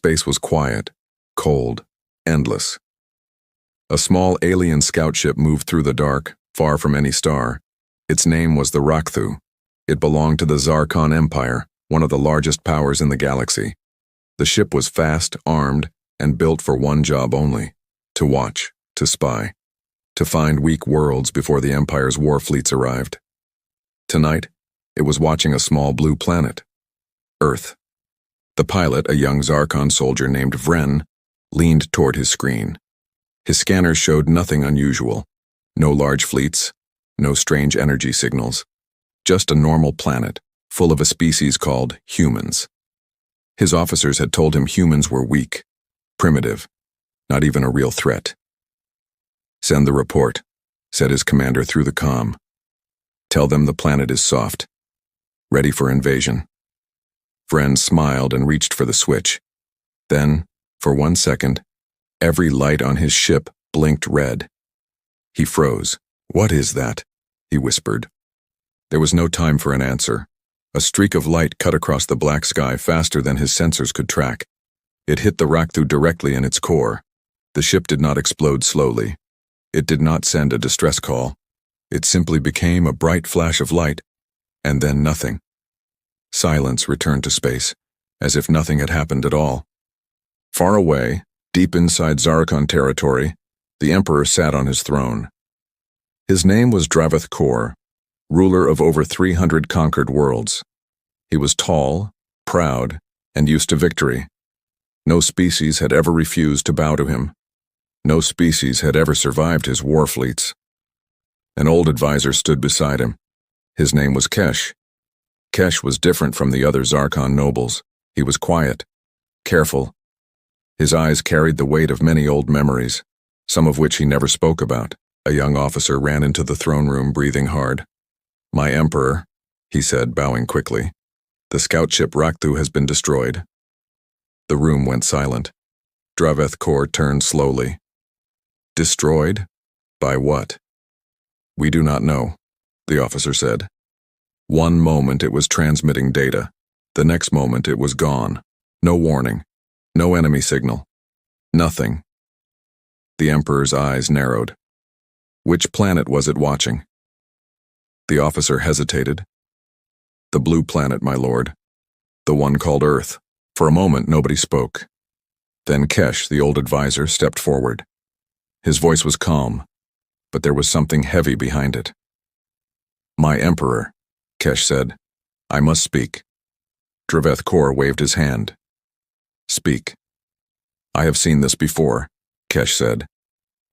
Space was quiet, cold, endless. A small alien scout ship moved through the dark, far from any star. Its name was the Rakthu. It belonged to the Zarkon Empire, one of the largest powers in the galaxy. The ship was fast, armed, and built for one job only: to watch, to spy, to find weak worlds before the Empire's war fleets arrived. Tonight, it was watching a small blue planet, Earth. The pilot, a young Zarkon soldier named Vren, leaned toward his screen. His scanners showed nothing unusual. No large fleets, no strange energy signals. Just a normal planet, full of a species called humans. His officers had told him humans were weak, primitive, not even a real threat. "Send the report," said his commander through the comm. "Tell them the planet is soft, ready for invasion." Vren smiled and reached for the switch. Then, for 1 second, every light on his ship blinked red. He froze. "What is that?" he whispered. There was no time for an answer. A streak of light cut across the black sky faster than his sensors could track. It hit the Rakthu directly in its core. The ship did not explode slowly. It did not send a distress call. It simply became a bright flash of light, and then nothing. Silence returned to space, as if nothing had happened at all. Far away, deep inside Zarkon territory, the Emperor sat on his throne. His name was Draveth Kor, ruler of over 300 conquered worlds. He was tall, proud, and used to victory. No species had ever refused to bow to him. No species had ever survived his war fleets. An old advisor stood beside him. His name was Kesh. Kesh was different from the other Zarkon nobles. He was quiet, careful. His eyes carried the weight of many old memories, some of which he never spoke about. A young officer ran into the throne room, breathing hard. "My Emperor," he said, bowing quickly. "The scout ship Rakthu has been destroyed." The room went silent. Draveth Kor turned slowly. "Destroyed? By what?" "We do not know," the officer said. One moment it was transmitting data. The next moment it was gone. No warning. No enemy signal. Nothing. The Emperor's eyes narrowed. Which planet was it watching? The officer hesitated. "The blue planet, my lord. The one called Earth." For a moment nobody spoke. Then Kesh, the old advisor, stepped forward. His voice was calm, but there was something heavy behind it. "My Emperor," Kesh said. "I must speak." Draveth Kor waved his hand. "Speak." "I have seen this before," Kesh said.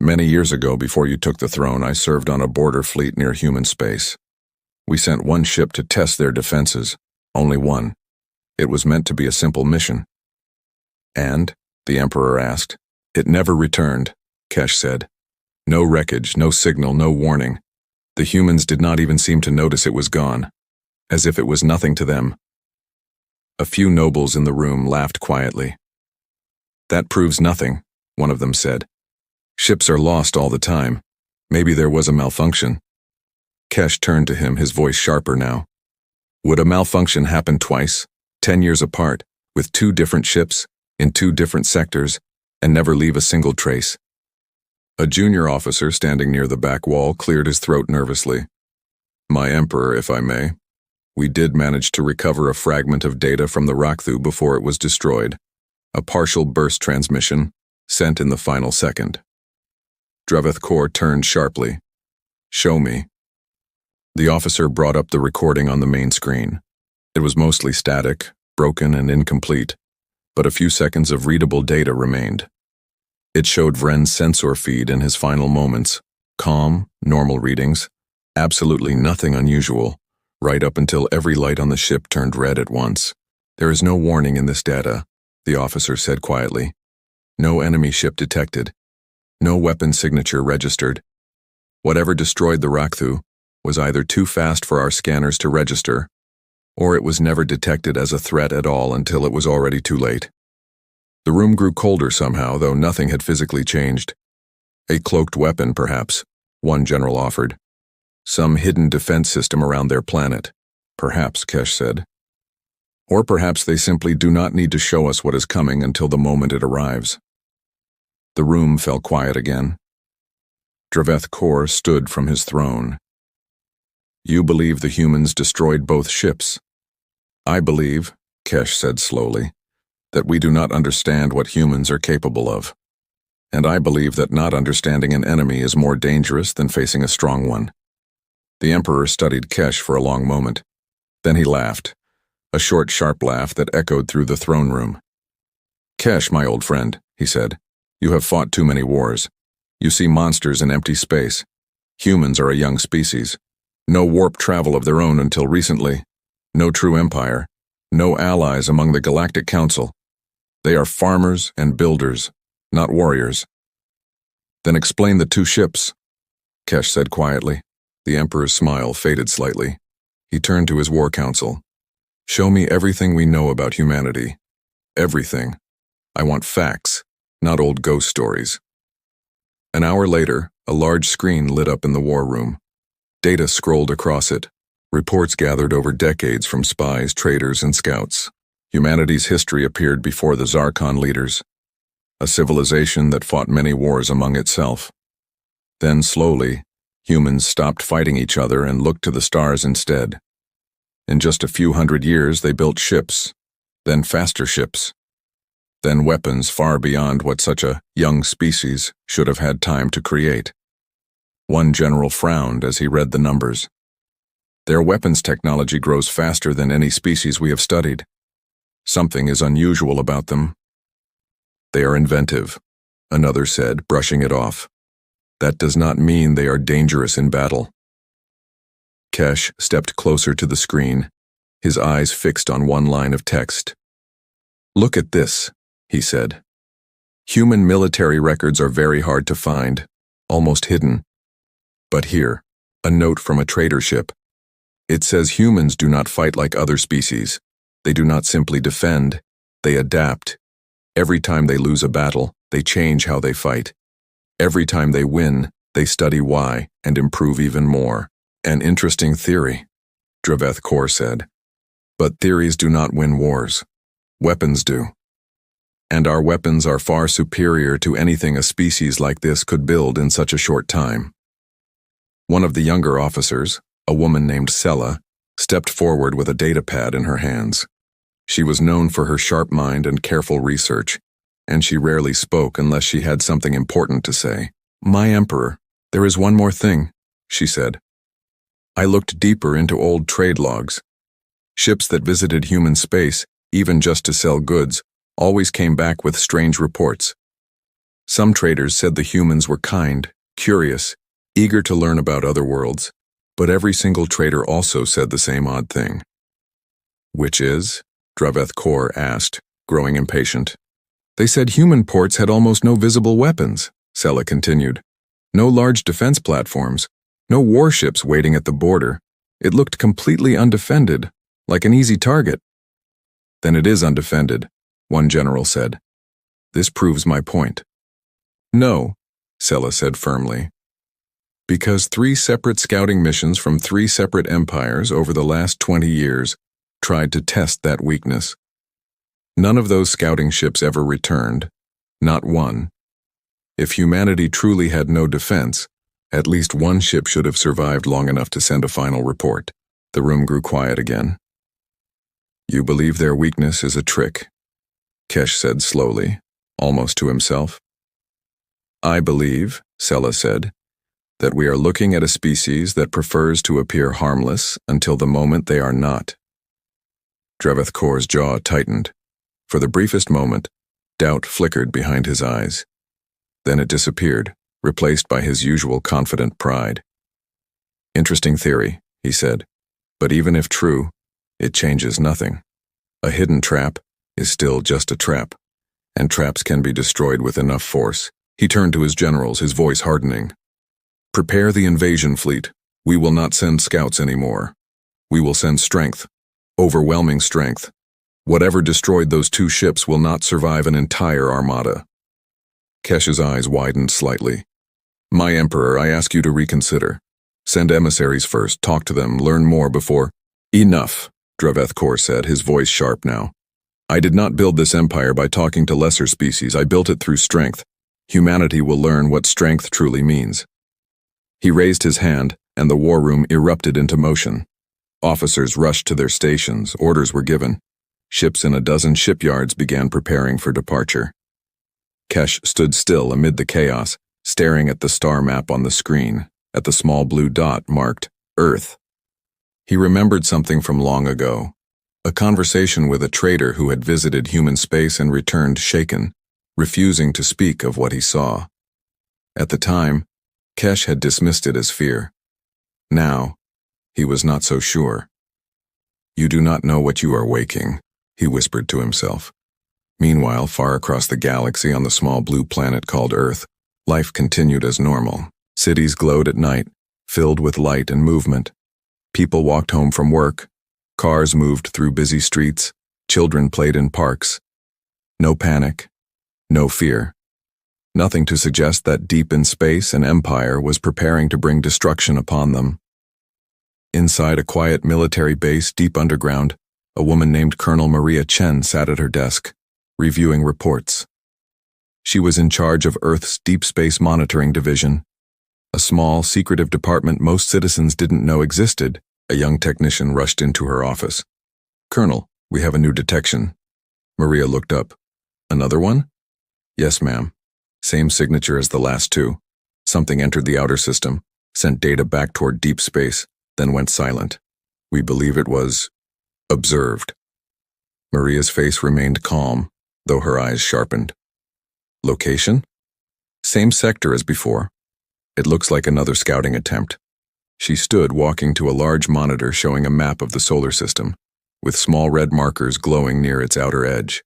"Many years ago, before you took the throne, I served on a border fleet near human space. We sent one ship to test their defenses, only one. It was meant to be a simple mission." "And?" the Emperor asked. "It never returned," Kesh said. "No wreckage, no signal, no warning. The humans did not even seem to notice it was gone, as if it was nothing to them." A few nobles in the room laughed quietly. "That proves nothing," one of them said. "Ships are lost all the time. Maybe there was a malfunction." Kesh turned to him, his voice sharper now. "Would a malfunction happen twice, 10 years apart, with 2 different ships, in 2 different sectors, and never leave a single trace?" A junior officer standing near the back wall cleared his throat nervously. "My Emperor, if I may, we did manage to recover a fragment of data from the Rakthu before it was destroyed. A partial burst transmission, sent in the final second." Draveth Kor turned sharply. "Show me." The officer brought up the recording on the main screen. It was mostly static, broken and incomplete, but a few seconds of readable data remained. It showed Vren's sensor feed in his final moments. Calm, normal readings, absolutely nothing unusual, right up until every light on the ship turned red at once. "There is no warning in this data," the officer said quietly. "No enemy ship detected. No weapon signature registered. Whatever destroyed the Rakthu was either too fast for our scanners to register, or it was never detected as a threat at all until it was already too late." The room grew colder somehow, though nothing had physically changed. "A cloaked weapon, perhaps," one general offered. "Some hidden defense system around their planet." "Perhaps," Kesh said. Or perhaps they simply do not need to show us what is coming until the moment it arrives. The room fell quiet again. Draveth Kor stood from his throne. You believe the humans destroyed both ships. I believe, Kesh said slowly, that we do not understand what humans are capable of. And I believe that not understanding an enemy is more dangerous than facing a strong one. The Emperor studied Kesh for a long moment. Then he laughed, a short, sharp laugh that echoed through the throne room. Kesh, my old friend, he said, you have fought too many wars. You see monsters in empty space. Humans are a young species. No warp travel of their own until recently. No true empire. No allies among the Galactic Council. They are farmers and builders, not warriors. Then explain the two ships, Kesh said quietly. The Emperor's smile faded slightly. He turned to his war council. Show me everything we know about humanity. Everything. I want facts, not old ghost stories. An hour later, a large screen lit up in the war room. Data scrolled across it. Reports gathered over decades from spies, traders, and scouts. Humanity's history appeared before the Zarkon leaders. A civilization that fought many wars among itself. Then, slowly, humans stopped fighting each other and looked to the stars instead. In just a few hundred years, they built ships, then faster ships, then weapons far beyond what such a young species should have had time to create. One general frowned as he read the numbers. Their weapons technology grows faster than any species we have studied. Something is unusual about them. They are inventive, another said, brushing it off. That does not mean they are dangerous in battle. Kesh stepped closer to the screen, his eyes fixed on one line of text. Look at this, he said. Human military records are very hard to find, almost hidden. But here, a note from a trader ship. It says humans do not fight like other species. They do not simply defend, they adapt. Every time they lose a battle, they change how they fight. Every time they win, they study why and improve even more. An interesting theory, Draveth Kor said. But theories do not win wars. Weapons do. And our weapons are far superior to anything a species like this could build in such a short time. One of the younger officers, a woman named Sela, stepped forward with a data pad in her hands. She was known for her sharp mind and careful research, and she rarely spoke unless she had something important to say. My Emperor, there is one more thing, she said. I looked deeper into old trade logs. Ships that visited human space, even just to sell goods, always came back with strange reports. Some traders said the humans were kind, curious, eager to learn about other worlds, but every single trader also said the same odd thing. Which is? Draveth Kor asked, growing impatient. They said human ports had almost no visible weapons, Sela continued. No large defense platforms, no warships waiting at the border. It looked completely undefended, like an easy target. Then it is undefended, one general said. This proves my point. No, Sela said firmly. Because 3 separate scouting missions from 3 separate empires over the last 20 years tried to test that weakness. None of those scouting ships ever returned, not one. If humanity truly had no defense, at least one ship should have survived long enough to send a final report. The room grew quiet again. You believe their weakness is a trick, Kesh said slowly, almost to himself. I believe, Sela said, that we are looking at a species that prefers to appear harmless until the moment they are not. Draveth Kor's jaw tightened. For the briefest moment, doubt flickered behind his eyes. Then it disappeared, replaced by his usual confident pride. Interesting theory, he said, but even if true, it changes nothing. A hidden trap is still just a trap, and traps can be destroyed with enough force. He turned to his generals, his voice hardening. Prepare the invasion fleet. We will not send scouts anymore. We will send strength, overwhelming strength. Whatever destroyed those 2 ships will not survive an entire armada. Kesh's eyes widened slightly. My Emperor, I ask you to reconsider. Send emissaries first, talk to them, learn more before. Enough, Draveth Kor said, his voice sharp now. I did not build this empire by talking to lesser species. I built it through strength. Humanity will learn what strength truly means. He raised his hand, and the war room erupted into motion. Officers rushed to their stations, orders were given. Ships in a dozen shipyards began preparing for departure. Kesh stood still amid the chaos, staring at the star map on the screen, at the small blue dot marked Earth. He remembered something from long ago, a conversation with a trader who had visited human space and returned shaken, refusing to speak of what he saw. At the time, Kesh had dismissed it as fear. Now, he was not so sure. You do not know what you are waking, he whispered to himself. Meanwhile, far across the galaxy on the small blue planet called Earth, life continued as normal. Cities glowed at night, filled with light and movement. People walked home from work. Cars moved through busy streets. Children played in parks. No panic, no fear. Nothing to suggest that deep in space an empire was preparing to bring destruction upon them. Inside a quiet military base deep underground, a woman named Colonel Maria Chen sat at her desk, reviewing reports. She was in charge of Earth's Deep Space Monitoring Division, a small, secretive department most citizens didn't know existed. A young technician rushed into her office. Colonel, we have a new detection. Maria looked up. Another one? Yes, ma'am. Same signature as the last two. Something entered the outer system, sent data back toward deep space, then went silent. We believe it was observed. Maria's face remained calm, though her eyes sharpened. Location? Same sector as before. It looks like another scouting attempt. She stood walking to a large monitor showing a map of the solar system, with small red markers glowing near its outer edge.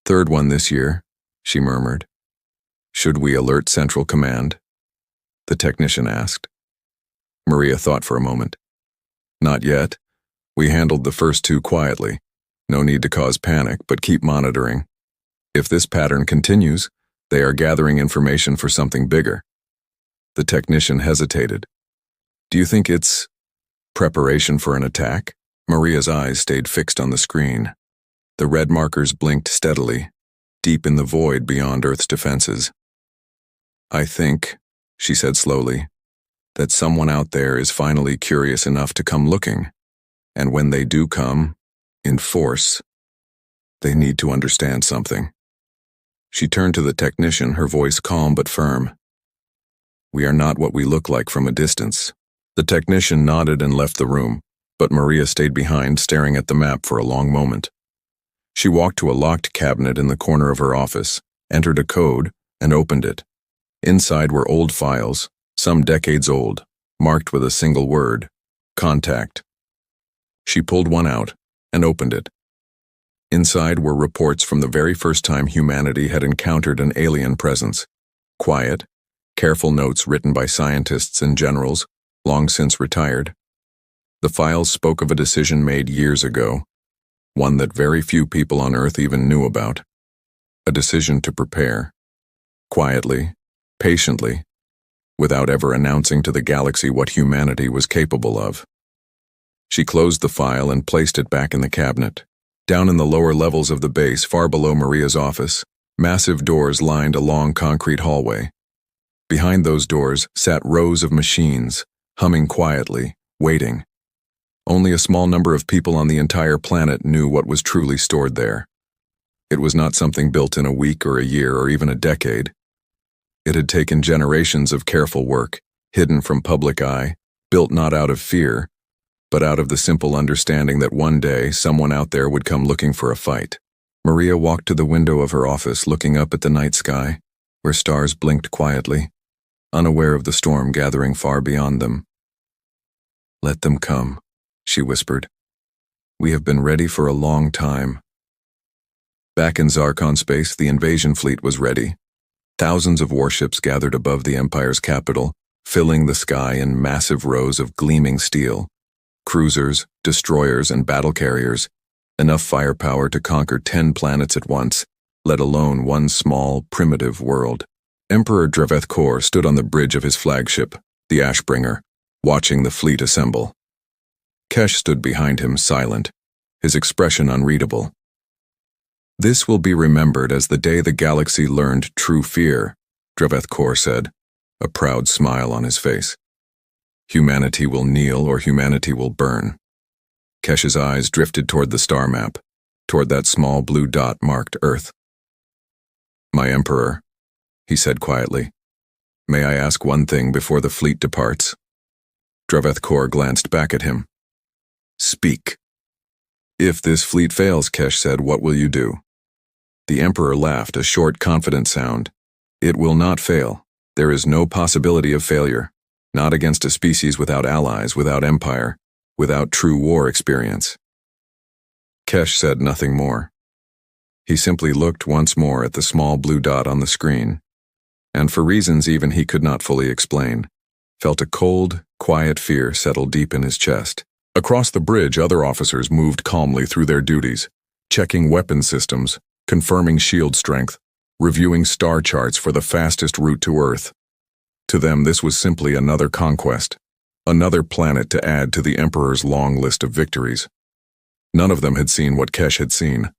Third one this year, she murmured. Should we alert Central Command? The technician asked. Maria thought for a moment. Not yet. We handled the first two quietly. No need to cause panic, but keep monitoring. If this pattern continues, they are gathering information for something bigger. The technician hesitated. Do you think it's preparation for an attack? Maria's eyes stayed fixed on the screen. The red markers blinked steadily, deep in the void beyond Earth's defenses. I think, she said slowly, that someone out there is finally curious enough to come looking. And when they do come, in force, they need to understand something. She turned to the technician, her voice calm but firm. We are not what we look like from a distance. The technician nodded and left the room, but Maria stayed behind, staring at the map for a long moment. She walked to a locked cabinet in the corner of her office, entered a code, and opened it. Inside were old files, some decades old, marked with a single word, contact. She pulled one out and opened it. Inside were reports from the very first time humanity had encountered an alien presence. Quiet, careful notes written by scientists and generals, long since retired. The files spoke of a decision made years ago, one that very few people on Earth even knew about. A decision to prepare, quietly, patiently, without ever announcing to the galaxy what humanity was capable of. She closed the file and placed it back in the cabinet. Down in the lower levels of the base, far below Maria's office, massive doors lined a long concrete hallway. Behind those doors sat rows of machines, humming quietly, waiting. Only a small number of people on the entire planet knew what was truly stored there. It was not something built in a week or a year or even a decade. It had taken generations of careful work, hidden from public eye, built not out of fear, but out of the simple understanding that one day someone out there would come looking for a fight. Maria walked to the window of her office, looking up at the night sky, where stars blinked quietly, unaware of the storm gathering far beyond them. Let them come, she whispered. We have been ready for a long time. Back in Zarkon space, the invasion fleet was ready. Thousands of warships gathered above the Empire's capital, filling the sky in massive rows of gleaming steel. Cruisers, destroyers, and battle carriers, enough firepower to conquer 10 planets at once, let alone one small, primitive world. Emperor Draveth Kor stood on the bridge of his flagship, the Ashbringer, watching the fleet assemble. Kesh stood behind him, silent, his expression unreadable. "This will be remembered as the day the galaxy learned true fear," Draveth Kor said, a proud smile on his face. "Humanity will kneel or humanity will burn." Kesh's eyes drifted toward the star map, toward that small blue dot marked Earth. "My Emperor," he said quietly, "may I ask one thing before the fleet departs?" Draveth Kor glanced back at him. "Speak." "If this fleet fails," Kesh said, "what will you do?" The Emperor laughed, a short, confident sound. "It will not fail. There is no possibility of failure. Not against a species without allies, without empire, without true war experience." Kesh said nothing more. He simply looked once more at the small blue dot on the screen, and for reasons even he could not fully explain, felt a cold, quiet fear settle deep in his chest. Across the bridge, other officers moved calmly through their duties, checking weapon systems, confirming shield strength, reviewing star charts for the fastest route to Earth. To them, this was simply another conquest, another planet to add to the Emperor's long list of victories. None of them had seen what Kesh had seen.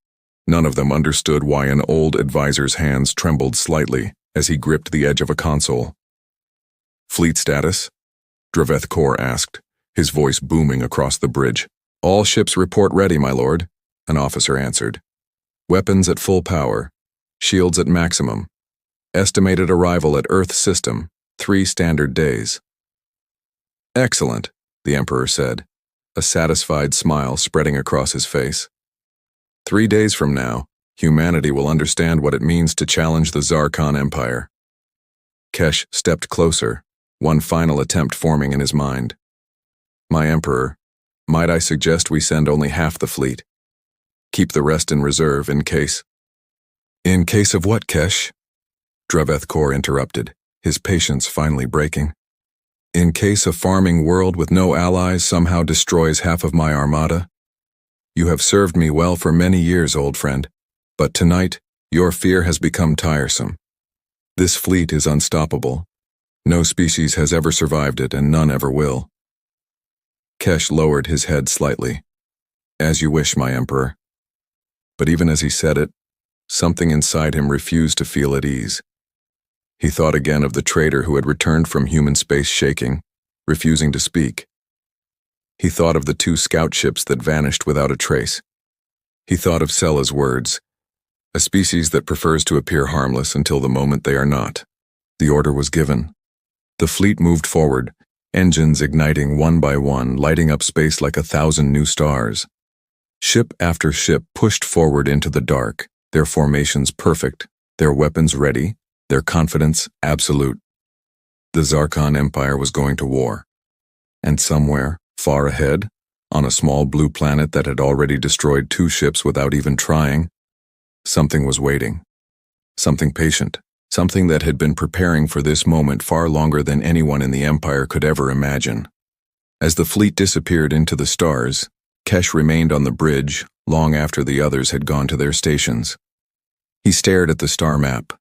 None of them understood why an old advisor's hands trembled slightly as he gripped the edge of a console. "Fleet status?" Draveth Kor asked, his voice booming across the bridge. "All ships report ready, my lord," an officer answered. "Weapons at full power, shields at maximum. Estimated arrival at Earth system, 3 standard days." "Excellent," the Emperor said, a satisfied smile spreading across his face. 3 days from now, humanity will understand what it means to challenge the Zarkon Empire." Kesh stepped closer, one final attempt forming in his mind. "My Emperor, might I suggest we send only half the fleet? Keep the rest in reserve in case—" "In case of what, Kesh?" Draveth Kor interrupted, his patience finally breaking. "In case a farming world with no allies somehow destroys half of my armada? You have served me well for many years, old friend, but tonight your fear has become tiresome. This fleet is unstoppable. No species has ever survived it, and none ever will." Kesh lowered his head slightly. "As you wish, my Emperor." But even as he said it, something inside him refused to feel at ease. He thought again of the traitor who had returned from human space shaking, refusing to speak. He thought of the 2 scout ships that vanished without a trace. He thought of Sella's words, "A species that prefers to appear harmless until the moment they are not." The order was given. The fleet moved forward, engines igniting one by one, lighting up space like 1,000 new stars. Ship after ship pushed forward into the dark, their formations perfect, their weapons ready, their confidence absolute. The Zarkon Empire was going to war. And somewhere, far ahead, on a small blue planet that had already destroyed 2 ships without even trying, something was waiting. Something patient. Something that had been preparing for this moment far longer than anyone in the Empire could ever imagine. As the fleet disappeared into the stars, Kesh remained on the bridge long after the others had gone to their stations. He stared at the star map,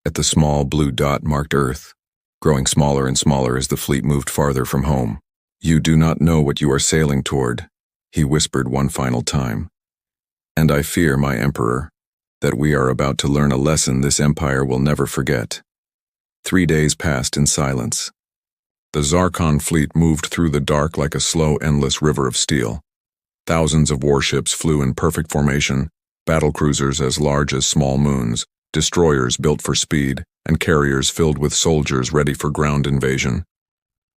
at the small blue dot marked Earth, growing smaller and smaller as the fleet moved farther from home. "You do not know what you are sailing toward," he whispered one final time. "And I fear, my Emperor, that we are about to learn a lesson this empire will never forget." 3 days passed in silence. The Zarkon fleet moved through the dark like a slow, endless river of steel. Thousands of warships flew in perfect formation, battlecruisers as large as small moons, destroyers built for speed, and carriers filled with soldiers ready for ground invasion.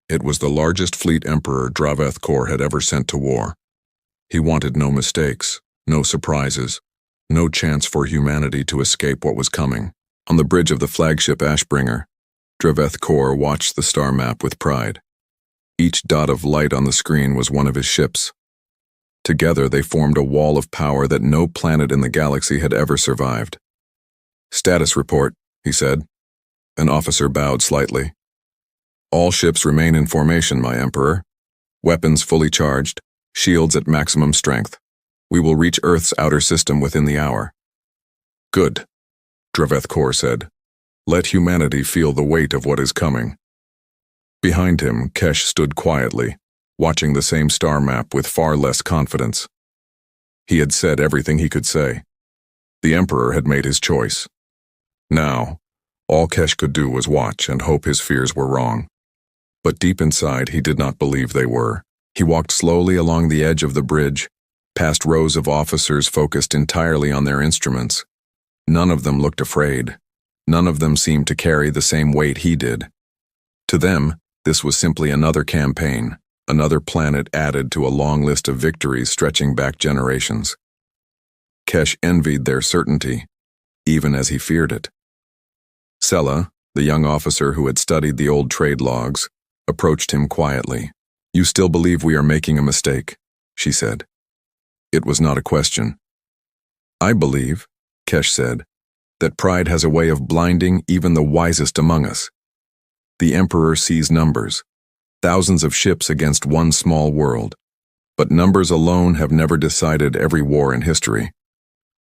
It was the largest fleet Emperor Draveth Kor had ever sent to war. He wanted no mistakes, no surprises, no chance for humanity to escape what was coming. On the bridge of the flagship Ashbringer, Draveth Kor watched the star map with pride. Each dot of light on the screen was one of his ships. Together they formed a wall of power that no planet in the galaxy had ever survived. "Status report," he said. An officer bowed slightly. "All ships remain in formation, my Emperor. Weapons fully charged, shields at maximum strength. We will reach Earth's outer system within the hour." "Good," Draveth Kor said. "Let humanity feel the weight of what is coming." Behind him, Kesh stood quietly, watching the same star map with far less confidence. He had said everything he could say. The Emperor had made his choice. Now, all Kesh could do was watch and hope his fears were wrong. But deep inside, he did not believe they were. He walked slowly along the edge of the bridge, past rows of officers focused entirely on their instruments. None of them looked afraid. None of them seemed to carry the same weight he did. To them, this was simply another campaign, another planet added to a long list of victories stretching back generations. Kesh envied their certainty, even as he feared it. Sela, the young officer who had studied the old trade logs, approached him quietly. "You still believe we are making a mistake," she said. It was not a question. "I believe," Kesh said, "that pride has a way of blinding even the wisest among us. The Emperor sees numbers, thousands of ships against one small world. But numbers alone have never decided every war in history.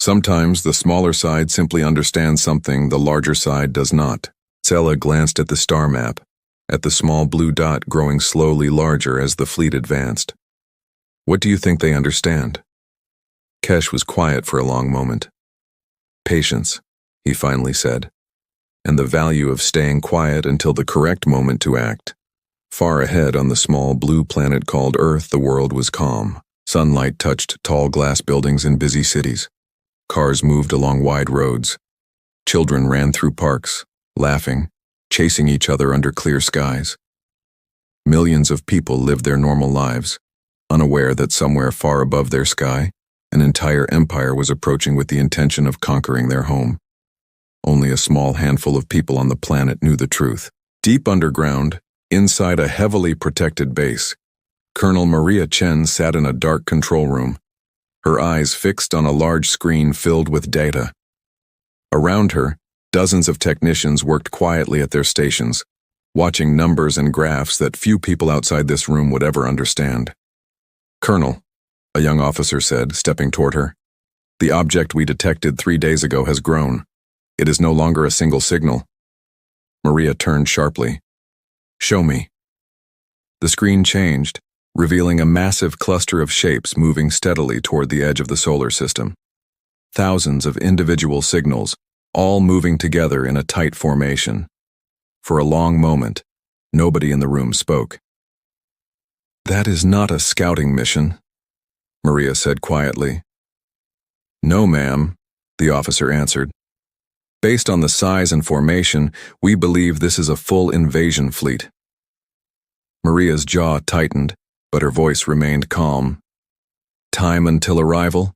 Sometimes the smaller side simply understands something the larger side does not." Sela glanced at the star map, at the small blue dot growing slowly larger as the fleet advanced. "What do you think they understand?" Kesh was quiet for a long moment. "Patience," he finally said, "and the value of staying quiet until the correct moment to act." Far ahead on the small blue planet called Earth, the world was calm. Sunlight touched tall glass buildings in busy cities. Cars moved along wide roads. Children ran through parks, laughing, chasing each other under clear skies. Millions of people lived their normal lives, unaware that somewhere far above their sky, an entire empire was approaching with the intention of conquering their home. Only a small handful of people on the planet knew the truth. Deep underground, inside a heavily protected base, Colonel Maria Chen sat in a dark control room, her eyes fixed on a large screen filled with data. Around her, dozens of technicians worked quietly at their stations, watching numbers and graphs that few people outside this room would ever understand. "Colonel," a young officer said, stepping toward her, "the object we detected 3 days ago has grown. It is no longer a single signal." Maria turned sharply. "Show me." The screen changed, revealing a massive cluster of shapes moving steadily toward the edge of the solar system. Thousands of individual signals, all moving together in a tight formation. For a long moment, nobody in the room spoke. "That is not a scouting mission," Maria said quietly. "No, ma'am," the officer answered. "Based on the size and formation, we believe this is a full invasion fleet." Maria's jaw tightened, but her voice remained calm. "Time until arrival?"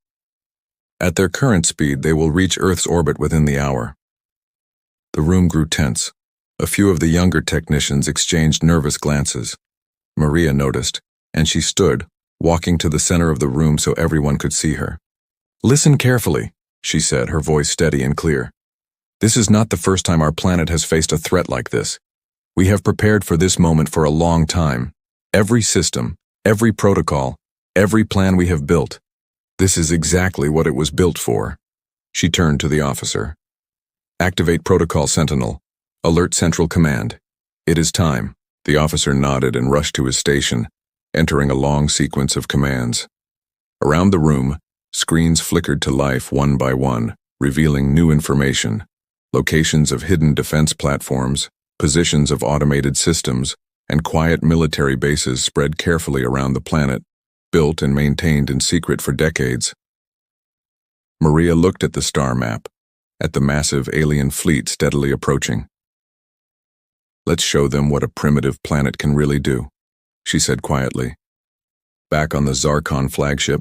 "At their current speed, they will reach Earth's orbit within the hour." The room grew tense. A few of the younger technicians exchanged nervous glances. Maria noticed, and she stood, walking to the center of the room so everyone could see her. "Listen carefully," she said, her voice steady and clear. "This is not the first time our planet has faced a threat like this. We have prepared for this moment for a long time. Every system, every protocol, every plan we have built. This is exactly what it was built for." She turned to the officer. "Activate Protocol Sentinel. Alert Central Command. It is time." The officer nodded and rushed to his station, entering a long sequence of commands. Around the room, screens flickered to life one by one, revealing new information. Locations of hidden defense platforms, positions of automated systems, and quiet military bases spread carefully around the planet, built and maintained in secret for decades. Maria looked at the star map, at the massive alien fleet steadily approaching. "Let's show them what a primitive planet can really do," she said quietly. Back on the Zarkon flagship,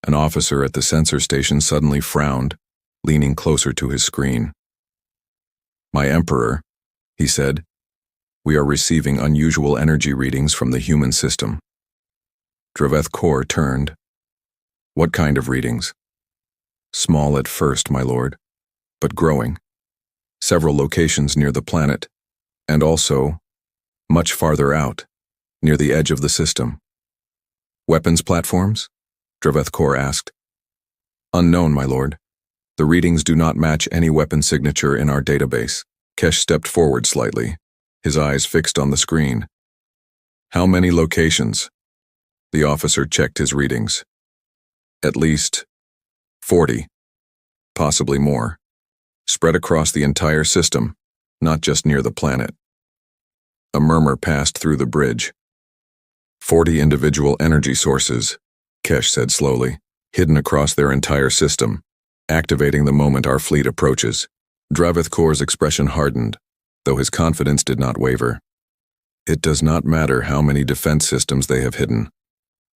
an officer at the sensor station suddenly frowned, leaning closer to his screen. "My Emperor," he said, "we are receiving unusual energy readings from the human system." Draveth Kor turned. "What kind of readings?" "Small at first, my lord, but growing. Several locations near the planet, and also much farther out, near the edge of the system." "Weapons platforms?" Draveth Kor asked. "Unknown, my lord. The readings do not match any weapon signature in our database." Kesh stepped forward slightly, his eyes fixed on the screen. "How many locations?" The officer checked his readings. At least 40, possibly more, spread across the entire system, not just near the planet. A murmur passed through the bridge. 40 individual energy sources, Kesh said slowly, hidden across their entire system, activating the moment our fleet approaches. Dravithkor's expression hardened, though his confidence did not waver. It does not matter how many defense systems they have hidden.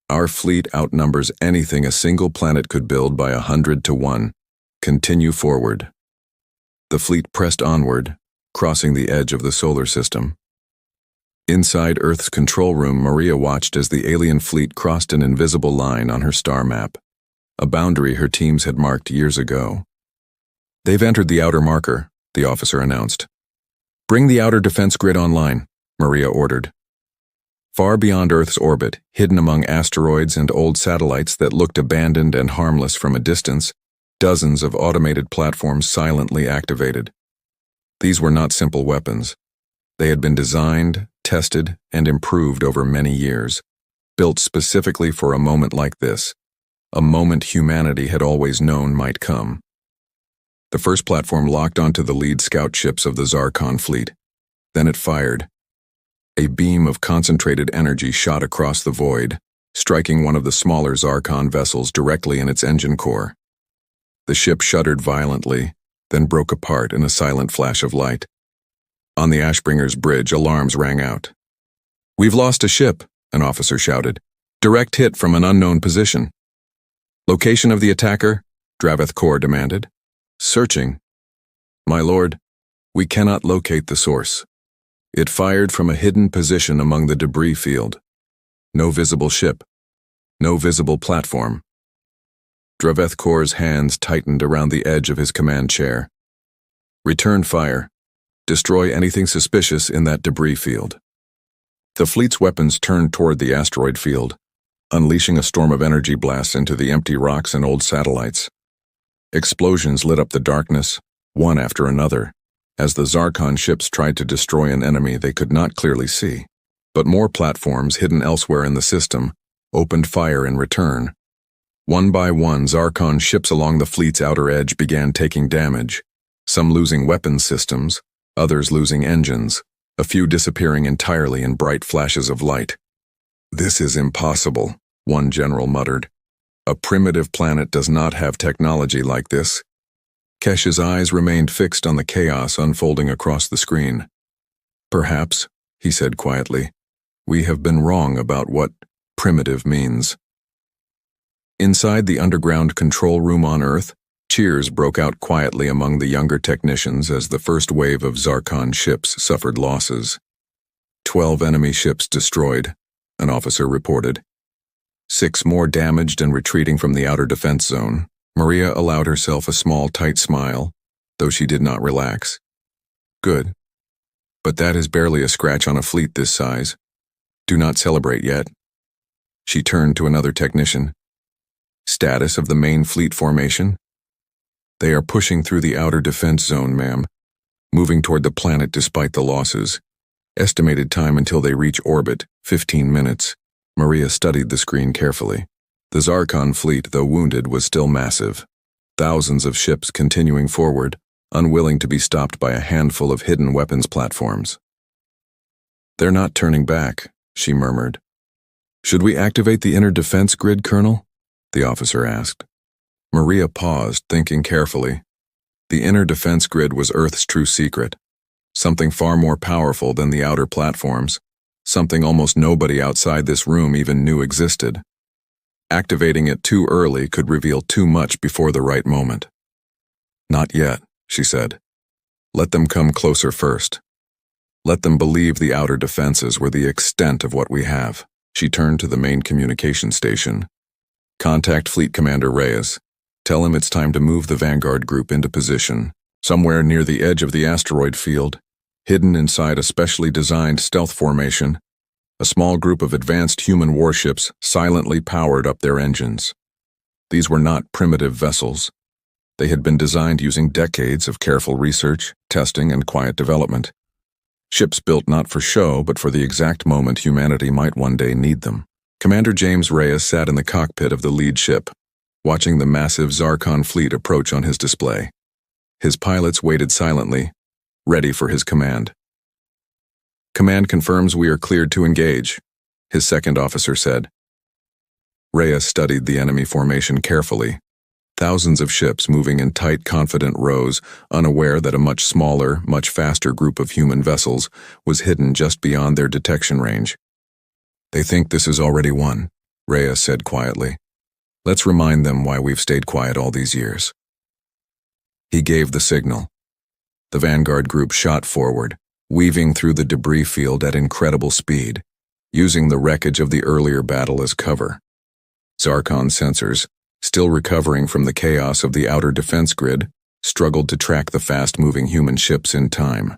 Our fleet outnumbers anything a single planet could build by 100 to 1. Continue forward. The fleet pressed onward, crossing the edge of the solar system. Inside Earth's control room, Maria watched as the alien fleet crossed an invisible line on her star map, a boundary her teams had marked years ago. They've entered the outer marker, the officer announced. Bring the outer defense grid online, Maria ordered. Far beyond Earth's orbit, hidden among asteroids and old satellites that looked abandoned and harmless from a distance, dozens of automated platforms silently activated. These were not simple weapons. They had been designed, tested, and improved over many years, built specifically for a moment like this, a moment humanity had always known might come. The first platform locked onto the lead scout ships of the Zarkon fleet. Then it fired. A beam of concentrated energy shot across the void, striking one of the smaller Zarkon vessels directly in its engine core. The ship shuddered violently, then broke apart in a silent flash of light. On the Ashbringer's bridge, alarms rang out. "We've lost a ship," an officer shouted. "Direct hit from an unknown position." "Location of the attacker?" Dravithkor demanded. "Searching. My lord, we cannot locate the source. It fired from a hidden position among the debris field. No visible ship. No visible platform." Dravithkor's hands tightened around the edge of his command chair. "Return fire. Destroy anything suspicious in that debris field." The fleet's weapons turned toward the asteroid field, unleashing a storm of energy blasts into the empty rocks and old satellites. Explosions lit up the darkness, one after another, as the Zarkon ships tried to destroy an enemy they could not clearly see. But more platforms hidden elsewhere in the system opened fire in return. One by one, Zarkon ships along the fleet's outer edge began taking damage, some losing weapons systems, others losing engines, a few disappearing entirely in bright flashes of light. "This is impossible," one general muttered. "A primitive planet does not have technology like this." Kesh's eyes remained fixed on the chaos unfolding across the screen. "Perhaps," he said quietly, "we have been wrong about what primitive means." Inside the underground control room on Earth, cheers broke out quietly among the younger technicians as the first wave of Zarkon ships suffered losses. 12 enemy ships destroyed, an officer reported. 6 more damaged and retreating from the outer defense zone. Maria allowed herself a small, tight smile, though she did not relax. "Good. But that is barely a scratch on a fleet this size. Do not celebrate yet." She turned to another technician. "Status of the main fleet formation?" "They are pushing through the outer defense zone, ma'am, moving toward the planet despite the losses. Estimated time until they reach orbit, 15 minutes. Maria studied the screen carefully. The Zarkon fleet, though wounded, was still massive. Thousands of ships continuing forward, unwilling to be stopped by a handful of hidden weapons platforms. "They're not turning back," she murmured. "Should we activate the inner defense grid, Colonel?" the officer asked. Maria paused, thinking carefully. The inner defense grid was Earth's true secret, something far more powerful than the outer platforms, something almost nobody outside this room even knew existed. Activating it too early could reveal too much before the right moment. "Not yet," she said. "Let them come closer first. Let them believe the outer defenses were the extent of what we have." She turned to the main communication station. "Contact Fleet Commander Reyes. Tell him it's time to move the Vanguard group into position, somewhere near the edge of the asteroid field, hidden inside a specially designed stealth formation. A small group of advanced human warships silently powered up their engines. These were not primitive vessels. They had been designed using decades of careful research, testing, and quiet development. Ships built not for show, but for the exact moment humanity might one day need them. Commander James Reyes sat in the cockpit of the lead ship, watching the massive Zarkon fleet approach on his display. His pilots waited silently, ready for his command. "Command confirms we are cleared to engage," his second officer said. Reyes studied the enemy formation carefully. Thousands of ships moving in tight, confident rows, unaware that a much smaller, much faster group of human vessels was hidden just beyond their detection range. "They think this is already won," Reyes said quietly. "Let's remind them why we've stayed quiet all these years." He gave the signal. The vanguard group shot forward, weaving through the debris field at incredible speed, using the wreckage of the earlier battle as cover. Zarkon sensors, still recovering from the chaos of the outer defense grid, struggled to track the fast-moving human ships in time.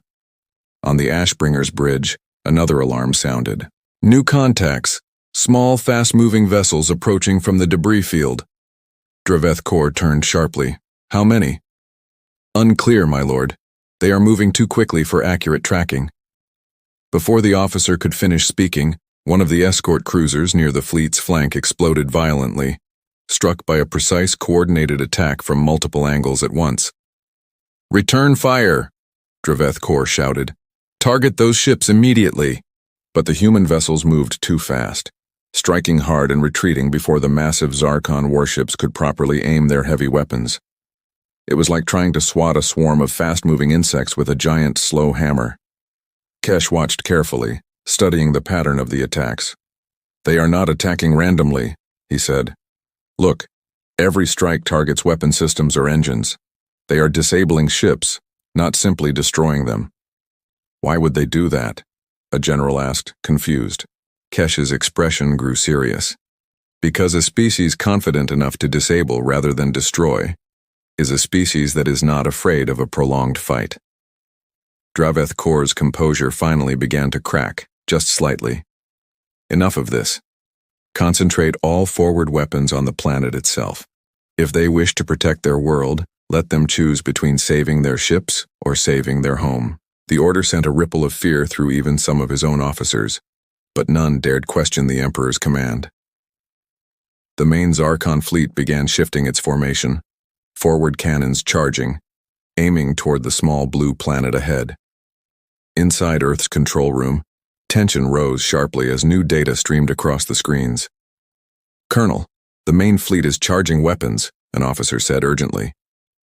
On the Ashbringer's bridge, another alarm sounded. "New contacts! Small, fast-moving vessels approaching from the debris field." Draveth Kor turned sharply. "How many?" "Unclear, my lord. They are moving too quickly for accurate tracking." Before the officer could finish speaking, one of the escort cruisers near the fleet's flank exploded violently, struck by a precise, coordinated attack from multiple angles at once. "Return fire!" Draveth Kor shouted. "Target those ships immediately!" But the human vessels moved too fast, striking hard and retreating before the massive Zarkon warships could properly aim their heavy weapons. It was like trying to swat a swarm of fast-moving insects with a giant, slow hammer. Kesh watched carefully, studying the pattern of the attacks. "They are not attacking randomly," he said. "Look, every strike targets weapon systems or engines. They are disabling ships, not simply destroying them." "Why would they do that?" a general asked, confused. Kesh's expression grew serious. "Because a species confident enough to disable rather than destroy is a species that is not afraid of a prolonged fight." Draveth Kor's composure finally began to crack, just slightly. "Enough of this. Concentrate all forward weapons on the planet itself. If they wish to protect their world, let them choose between saving their ships or saving their home." The order sent a ripple of fear through even some of his own officers, but none dared question the Emperor's command. The main Zarkon fleet began shifting its formation, forward cannons charging, aiming toward the small blue planet ahead. Inside Earth's control room, tension rose sharply as new data streamed across the screens. "Colonel, the main fleet is charging weapons," an officer said urgently.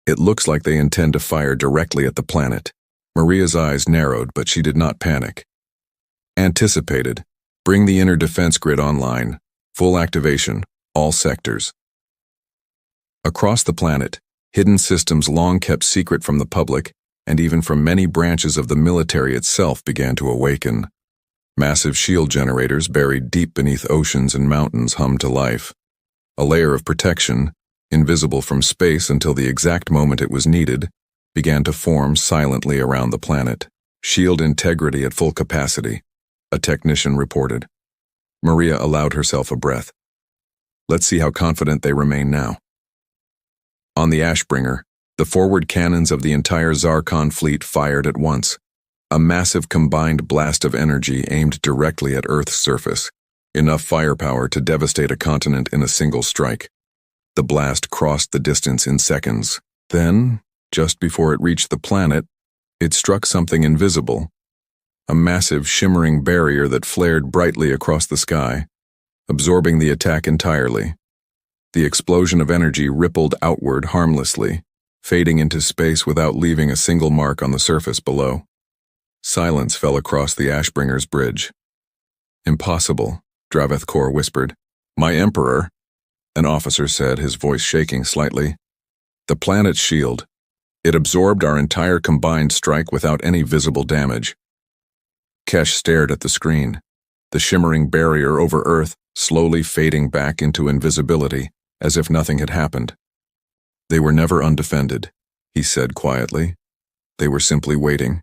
"It looks like they intend to fire directly at the planet." Maria's eyes narrowed, but she did not panic. "Anticipated. Bring the inner defense grid online. Full activation, all sectors." Across the planet, hidden systems long kept secret from the public, and even from many branches of the military itself, began to awaken. Massive shield generators buried deep beneath oceans and mountains hummed to life. A layer of protection, invisible from space until the exact moment it was needed, began to form silently around the planet. "Shield integrity at full capacity," a technician reported. Maria allowed herself a breath. "Let's see how confident they remain now." On the Ashbringer, the forward cannons of the entire Zarkon fleet fired at once. A massive combined blast of energy aimed directly at Earth's surface, enough firepower to devastate a continent in a single strike. The blast crossed the distance in seconds. Then, just before it reached the planet, it struck something invisible, a massive shimmering barrier that flared brightly across the sky, absorbing the attack entirely. The explosion of energy rippled outward harmlessly, fading into space without leaving a single mark on the surface below. Silence fell across the Ashbringer's bridge. "Impossible," Draveth Kor whispered. "My Emperor," an officer said, his voice shaking slightly. "The planet's shield. It absorbed our entire combined strike without any visible damage." Kesh stared at the screen, the shimmering barrier over Earth slowly fading back into invisibility, as if nothing had happened. "They were never undefended," he said quietly. "They were simply waiting."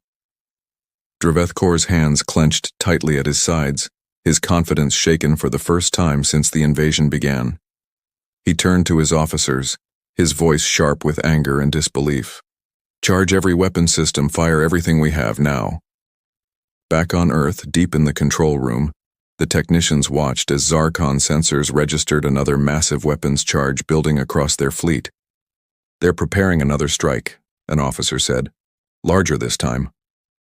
Draveth Kor's hands clenched tightly at his sides, his confidence shaken for the first time since the invasion began. He turned to his officers, his voice sharp with anger and disbelief. "Charge every weapon system, fire everything we have now." Back on Earth, deep in the control room, The technicians watched as Zarkon sensors registered another massive weapons charge building across their fleet. "They're preparing another strike," an officer said. "Larger this time,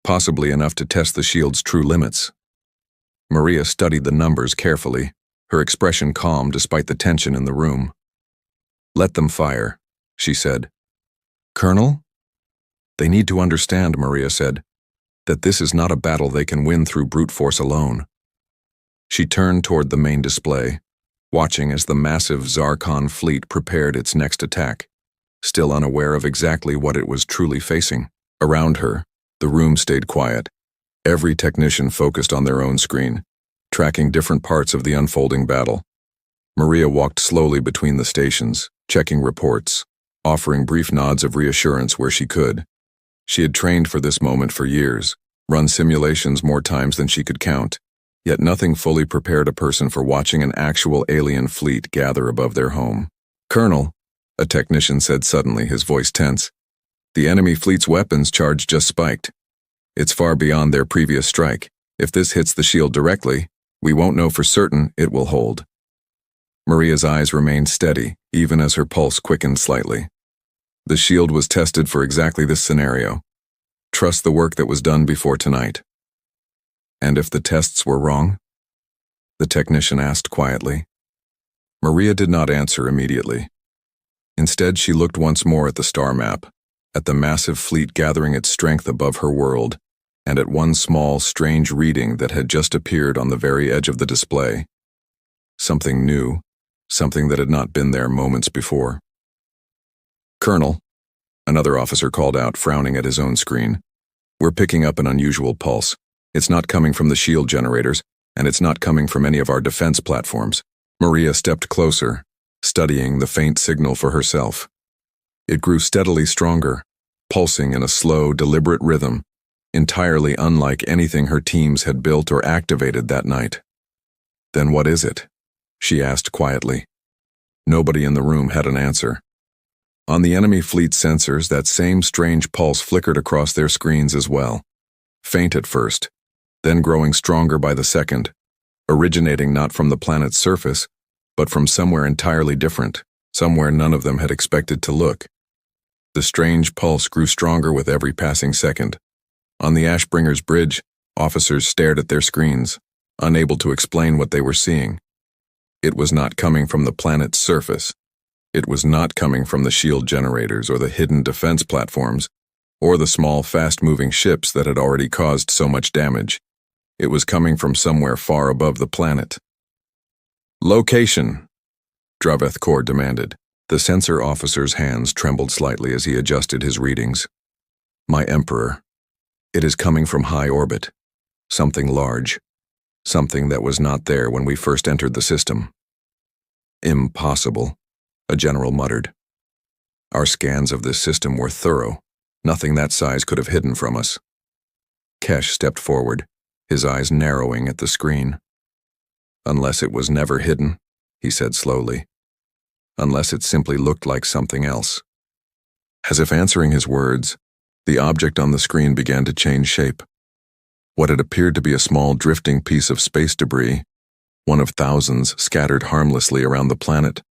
possibly enough to test the shield's true limits." Maria studied the numbers carefully, her expression calm despite the tension in the room. "Let them fire," she said. "Colonel?" "They need to understand," Maria said, "that this is not a battle they can win through brute force alone." She turned toward the main display, watching as the massive Zarkon fleet prepared its next attack, still unaware of exactly what it was truly facing. Around her, the room stayed quiet. Every technician focused on their own screen, tracking different parts of the unfolding battle. Maria walked slowly between the stations, checking reports, offering brief nods of reassurance where she could. She had trained for this moment for years, run simulations more times than she could count, yet nothing fully prepared a person for watching an actual alien fleet gather above their home. "Colonel," a technician said suddenly, his voice tense, "the enemy fleet's weapons charge just spiked. It's far beyond their previous strike. If this hits the shield directly, we won't know for certain it will hold." Maria's eyes remained steady, even as her pulse quickened slightly. The shield was tested for exactly this scenario. Trust the work that was done before tonight. "And if the tests were wrong?" the technician asked quietly. Maria did not answer immediately. Instead, she looked once more at the star map, at the massive fleet gathering its strength above her world, and at one small, strange reading that had just appeared on the very edge of the display. Something new, something that had not been there moments before. "Colonel," another officer called out, frowning at his own screen, "we're picking up an unusual pulse. It's not coming from the shield generators, and it's not coming from any of our defense platforms." Maria stepped closer, studying the faint signal for herself. It grew steadily stronger, pulsing in a slow, deliberate rhythm, entirely unlike anything her teams had built or activated that night. "Then what is it?" she asked quietly. Nobody in the room had an answer. On the enemy fleet sensors, that same strange pulse flickered across their screens as well. Faint at first, then growing stronger by the second, originating not from the planet's surface, but from somewhere entirely different, somewhere none of them had expected to look. The strange pulse grew stronger with every passing second. On the Ashbringer's bridge, officers stared at their screens, unable to explain what they were seeing. It was not coming from the planet's surface. It was not coming from the shield generators or the hidden defense platforms, or the small, fast-moving ships that had already caused so much damage. It was coming from somewhere far above the planet. "Location," Draveth Kor demanded. The sensor officer's hands trembled slightly as he adjusted his readings. "My Emperor. It is coming from high orbit. Something large. Something that was not there when we first entered the system." "Impossible," a general muttered. "Our scans of this system were thorough. Nothing that size could have hidden from us." Kesh stepped forward, his eyes narrowing at the screen. "Unless it was never hidden," he said slowly. "Unless it simply looked like something else." As if answering his words, the object on the screen began to change shape. What had appeared to be a small drifting piece of space debris, one of thousands scattered harmlessly around the planet,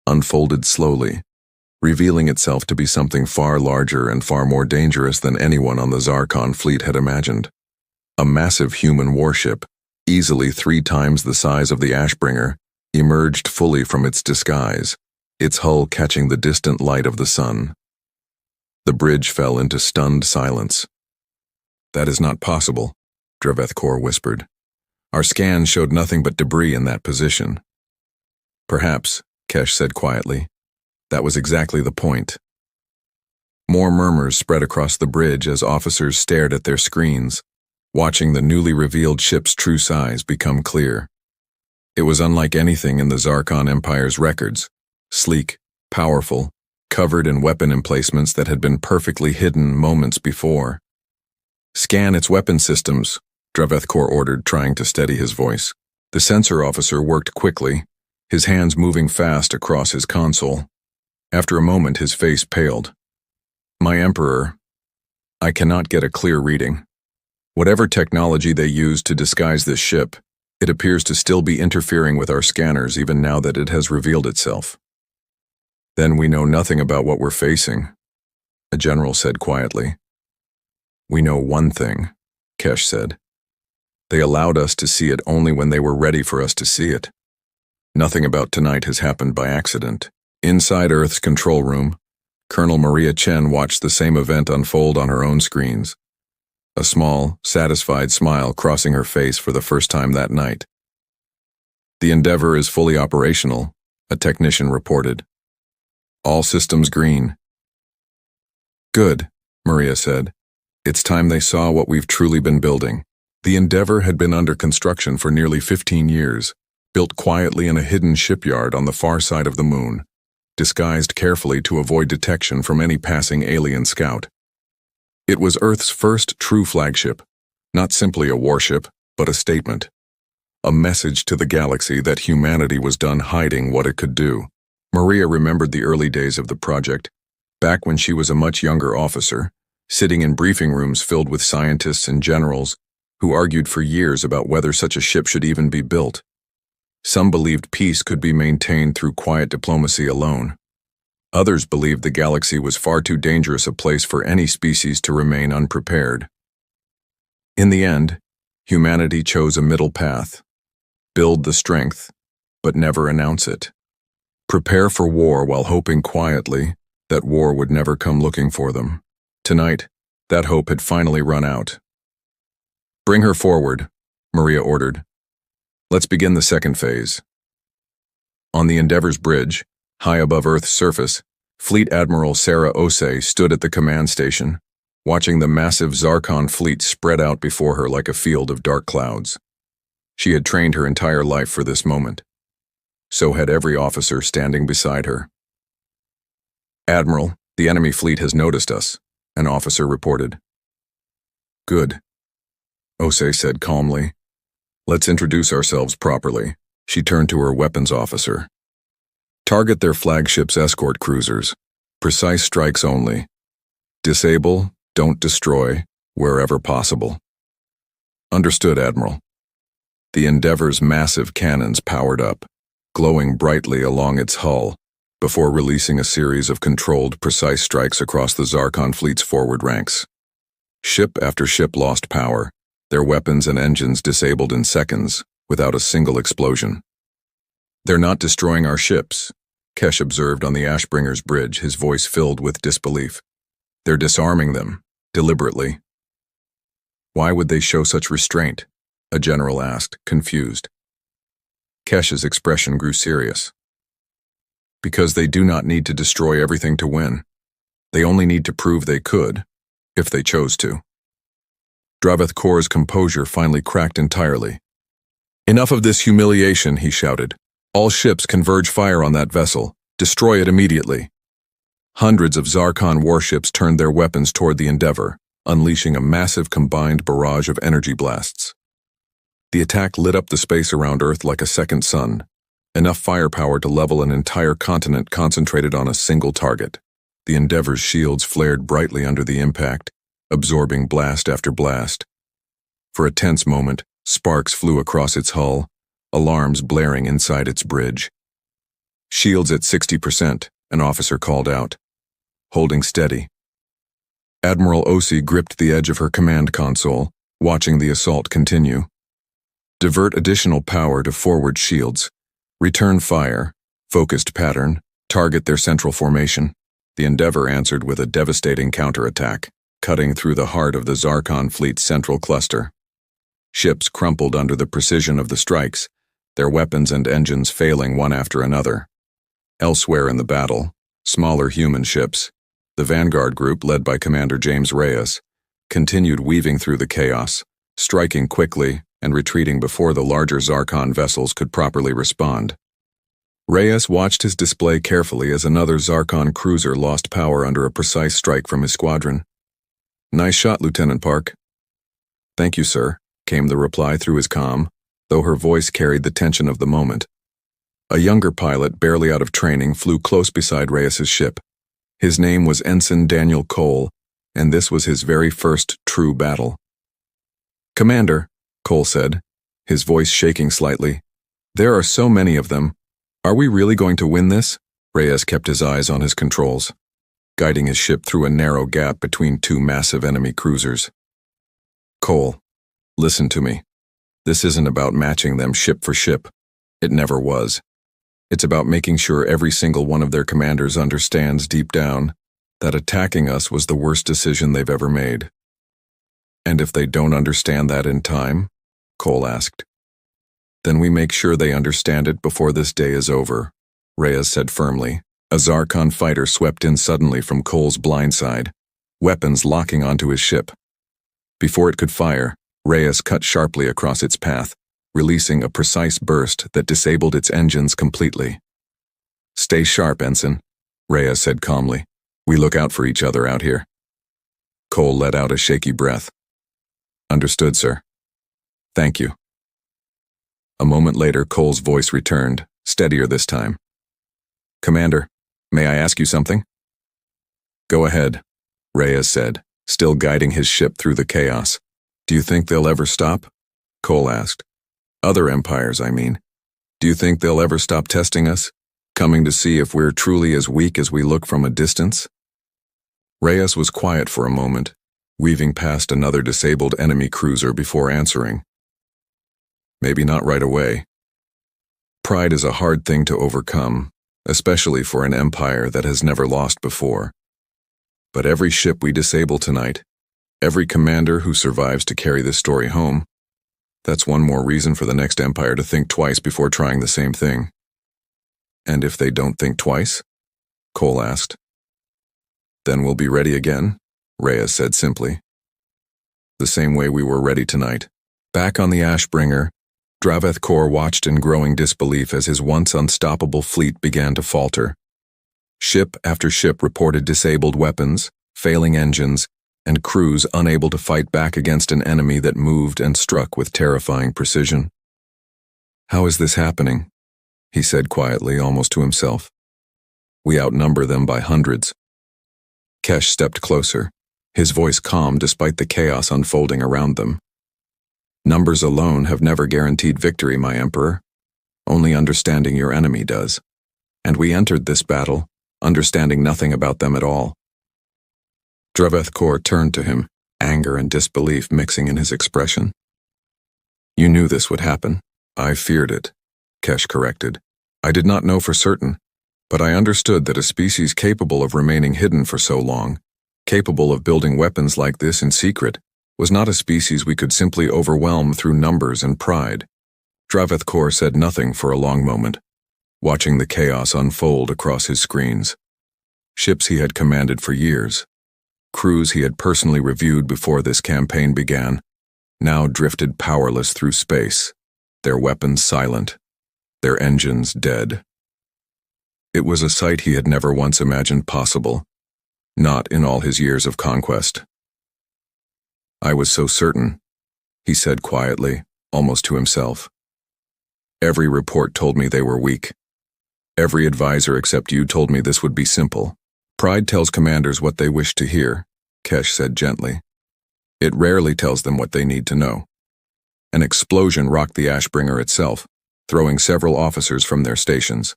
unfolded slowly, revealing itself to be something far larger and far more dangerous than anyone on the Zarkon fleet had imagined. A massive human warship, easily 3 times the size of the Ashbringer, emerged fully from its disguise, its hull catching the distant light of the sun. The bridge fell into stunned silence. "That is not possible," Draveth Kor whispered. "Our scans showed nothing but debris in that position." "Perhaps," Kesh said quietly. "That was exactly the point." More murmurs spread across the bridge as officers stared at their screens, watching the newly revealed ship's true size become clear. It was unlike anything in the Zarkon Empire's records, sleek, powerful, covered in weapon emplacements that had been perfectly hidden moments before. "Scan its weapon systems," Draveth Kor ordered, trying to steady his voice. The sensor officer worked quickly, his hands moving fast across his console. After a moment, his face paled. "My Emperor, I cannot get a clear reading. Whatever technology they used to disguise this ship, It appears to still be interfering with our scanners even now that it has revealed itself. Then we know nothing about what we're facing, a general said quietly. We know one thing, Kesh said. They allowed us to see it only when they were ready for us to see it. Nothing about tonight has happened by accident. Inside Earth's control room, Colonel Maria Chen watched the same event unfold on her own screens, a small, satisfied smile crossing her face for the first time that night. The Endeavor is fully operational, a technician reported. All systems green. Good, Maria said. It's time they saw what we've truly been building. The Endeavor had been under construction for nearly 15 years, built quietly in a hidden shipyard on the far side of the moon, disguised carefully to avoid detection from any passing alien scout. It was Earth's first true flagship, not simply a warship, but a statement. A message to the galaxy that humanity was done hiding what it could do. Maria remembered the early days of the project, back when she was a much younger officer, sitting in briefing rooms filled with scientists and generals who argued for years about whether such a ship should even be built. Some believed peace could be maintained through quiet diplomacy alone. Others believed the galaxy was far too dangerous a place for any species to remain unprepared. In the end, humanity chose a middle path. Build the strength, but never announce it. Prepare for war while hoping quietly that war would never come looking for them. Tonight, that hope had finally run out. Bring her forward, Maria ordered. Let's begin the second phase. On the Endeavor's bridge, high above Earth's surface, Fleet Admiral Sarah Osei stood at the command station, watching the massive Zarkon fleet spread out before her like a field of dark clouds. She had trained her entire life for this moment. So had every officer standing beside her. Admiral, the enemy fleet has noticed us, an officer reported. Good, Osei said calmly. Let's introduce ourselves properly. She turned to her weapons officer. Target their flagship's escort cruisers. Precise strikes only. Disable, don't destroy, wherever possible. Understood, Admiral. The Endeavor's massive cannons powered up, glowing brightly along its hull, before releasing a series of controlled, precise strikes across the Zarkon fleet's forward ranks. Ship after ship lost power, their weapons and engines disabled in seconds, without a single explosion. They're not destroying our ships, Kesh observed on the Ashbringer's bridge, his voice filled with disbelief. They're disarming them, deliberately. Why would they show such restraint? A general asked, confused. Kesh's expression grew serious. Because they do not need to destroy everything to win. They only need to prove they could, if they chose to. Draveth Kor's composure finally cracked entirely. Enough of this humiliation, he shouted. All ships converge fire on that vessel. Destroy it immediately. Hundreds of Zarkon warships turned their weapons toward the Endeavor, unleashing a massive combined barrage of energy blasts. The attack lit up the space around Earth like a second sun, enough firepower to level an entire continent concentrated on a single target. The Endeavor's shields flared brightly under the impact, absorbing blast after blast. For a tense moment, sparks flew across its hull, alarms blaring inside its bridge. Shields at 60%, an officer called out. Holding steady. Admiral Osei gripped the edge of her command console, watching the assault continue. Divert additional power to forward shields. Return fire, focused pattern, target their central formation. The Endeavor answered with a devastating counterattack, cutting through the heart of the Zarkon fleet's central cluster. Ships crumpled under the precision of the strikes, their weapons and engines failing one after another. Elsewhere in the battle, smaller human ships, the Vanguard group led by Commander James Reyes, continued weaving through the chaos, striking quickly and retreating before the larger Zarkon vessels could properly respond. Reyes watched his display carefully as another Zarkon cruiser lost power under a precise strike from his squadron. Nice shot, Lieutenant Park. Thank you, sir, came the reply through his comm, though her voice carried the tension of the moment. A younger pilot, barely out of training, flew close beside Reyes's ship. His name was Ensign Daniel Cole, and this was his very first true battle. Commander, Cole said, his voice shaking slightly. "There are so many of them. Are we really going to win this?" Reyes kept his eyes on his controls, guiding his ship through a narrow gap between two massive enemy cruisers. "Cole, listen to me. This isn't about matching them ship for ship. It never was. It's about making sure every single one of their commanders understands deep down that attacking us was the worst decision they've ever made." "And if they don't understand that in time?" Cole asked. "Then we make sure they understand it before this day is over," Reyes said firmly. A Zarkon fighter swept in suddenly from Cole's blind side, weapons locking onto his ship. Before it could fire, Reyes cut sharply across its path, releasing a precise burst that disabled its engines completely. "Stay sharp, Ensign," Reyes said calmly. "We look out for each other out here." Cole let out a shaky breath. "Understood, sir." "Thank you." A moment later, Cole's voice returned, steadier this time. "Commander, may I ask you something?" "Go ahead," Reyes said, still guiding his ship through the chaos. "Do you think they'll ever stop?" Cole asked. "Other empires, I mean. Do you think they'll ever stop testing us, coming to see if we're truly as weak as we look from a distance?" Reyes was quiet for a moment, weaving past another disabled enemy cruiser before answering. "Maybe not right away. Pride is a hard thing to overcome, especially for an empire that has never lost before. But every ship we disable tonight, every commander who survives to carry this story home, that's one more reason for the next empire to think twice before trying the same thing." "And if they don't think twice?" Cole asked. "Then we'll be ready again," Reyes said simply. "The same way we were ready tonight." Back on the Ashbringer, Draveth Kor watched in growing disbelief as his once unstoppable fleet began to falter. Ship after ship reported disabled weapons, failing engines, and crews unable to fight back against an enemy that moved and struck with terrifying precision. "How is this happening?" he said quietly, almost to himself. "We outnumber them by hundreds." Kesh stepped closer, his voice calm despite the chaos unfolding around them. "Numbers alone have never guaranteed victory, my Emperor. Only understanding your enemy does. And we entered this battle, understanding nothing about them at all." Draveth Kor turned to him, anger and disbelief mixing in his expression. "You knew this would happen." "I feared it," Kesh corrected. "I did not know for certain, but I understood that a species capable of remaining hidden for so long, capable of building weapons like this in secret, was not a species we could simply overwhelm through numbers and pride." Draveth Kor said nothing for a long moment, watching the chaos unfold across his screens. Ships he had commanded for years, crews he had personally reviewed before this campaign began, now drifted powerless through space, their weapons silent, their engines dead. It was a sight he had never once imagined possible, not in all his years of conquest. "I was so certain," he said quietly, almost to himself. "Every report told me they were weak. Every advisor except you told me this would be simple." "Pride tells commanders what they wish to hear," Kesh said gently. "It rarely tells them what they need to know." An explosion rocked the Ashbringer itself, throwing several officers from their stations.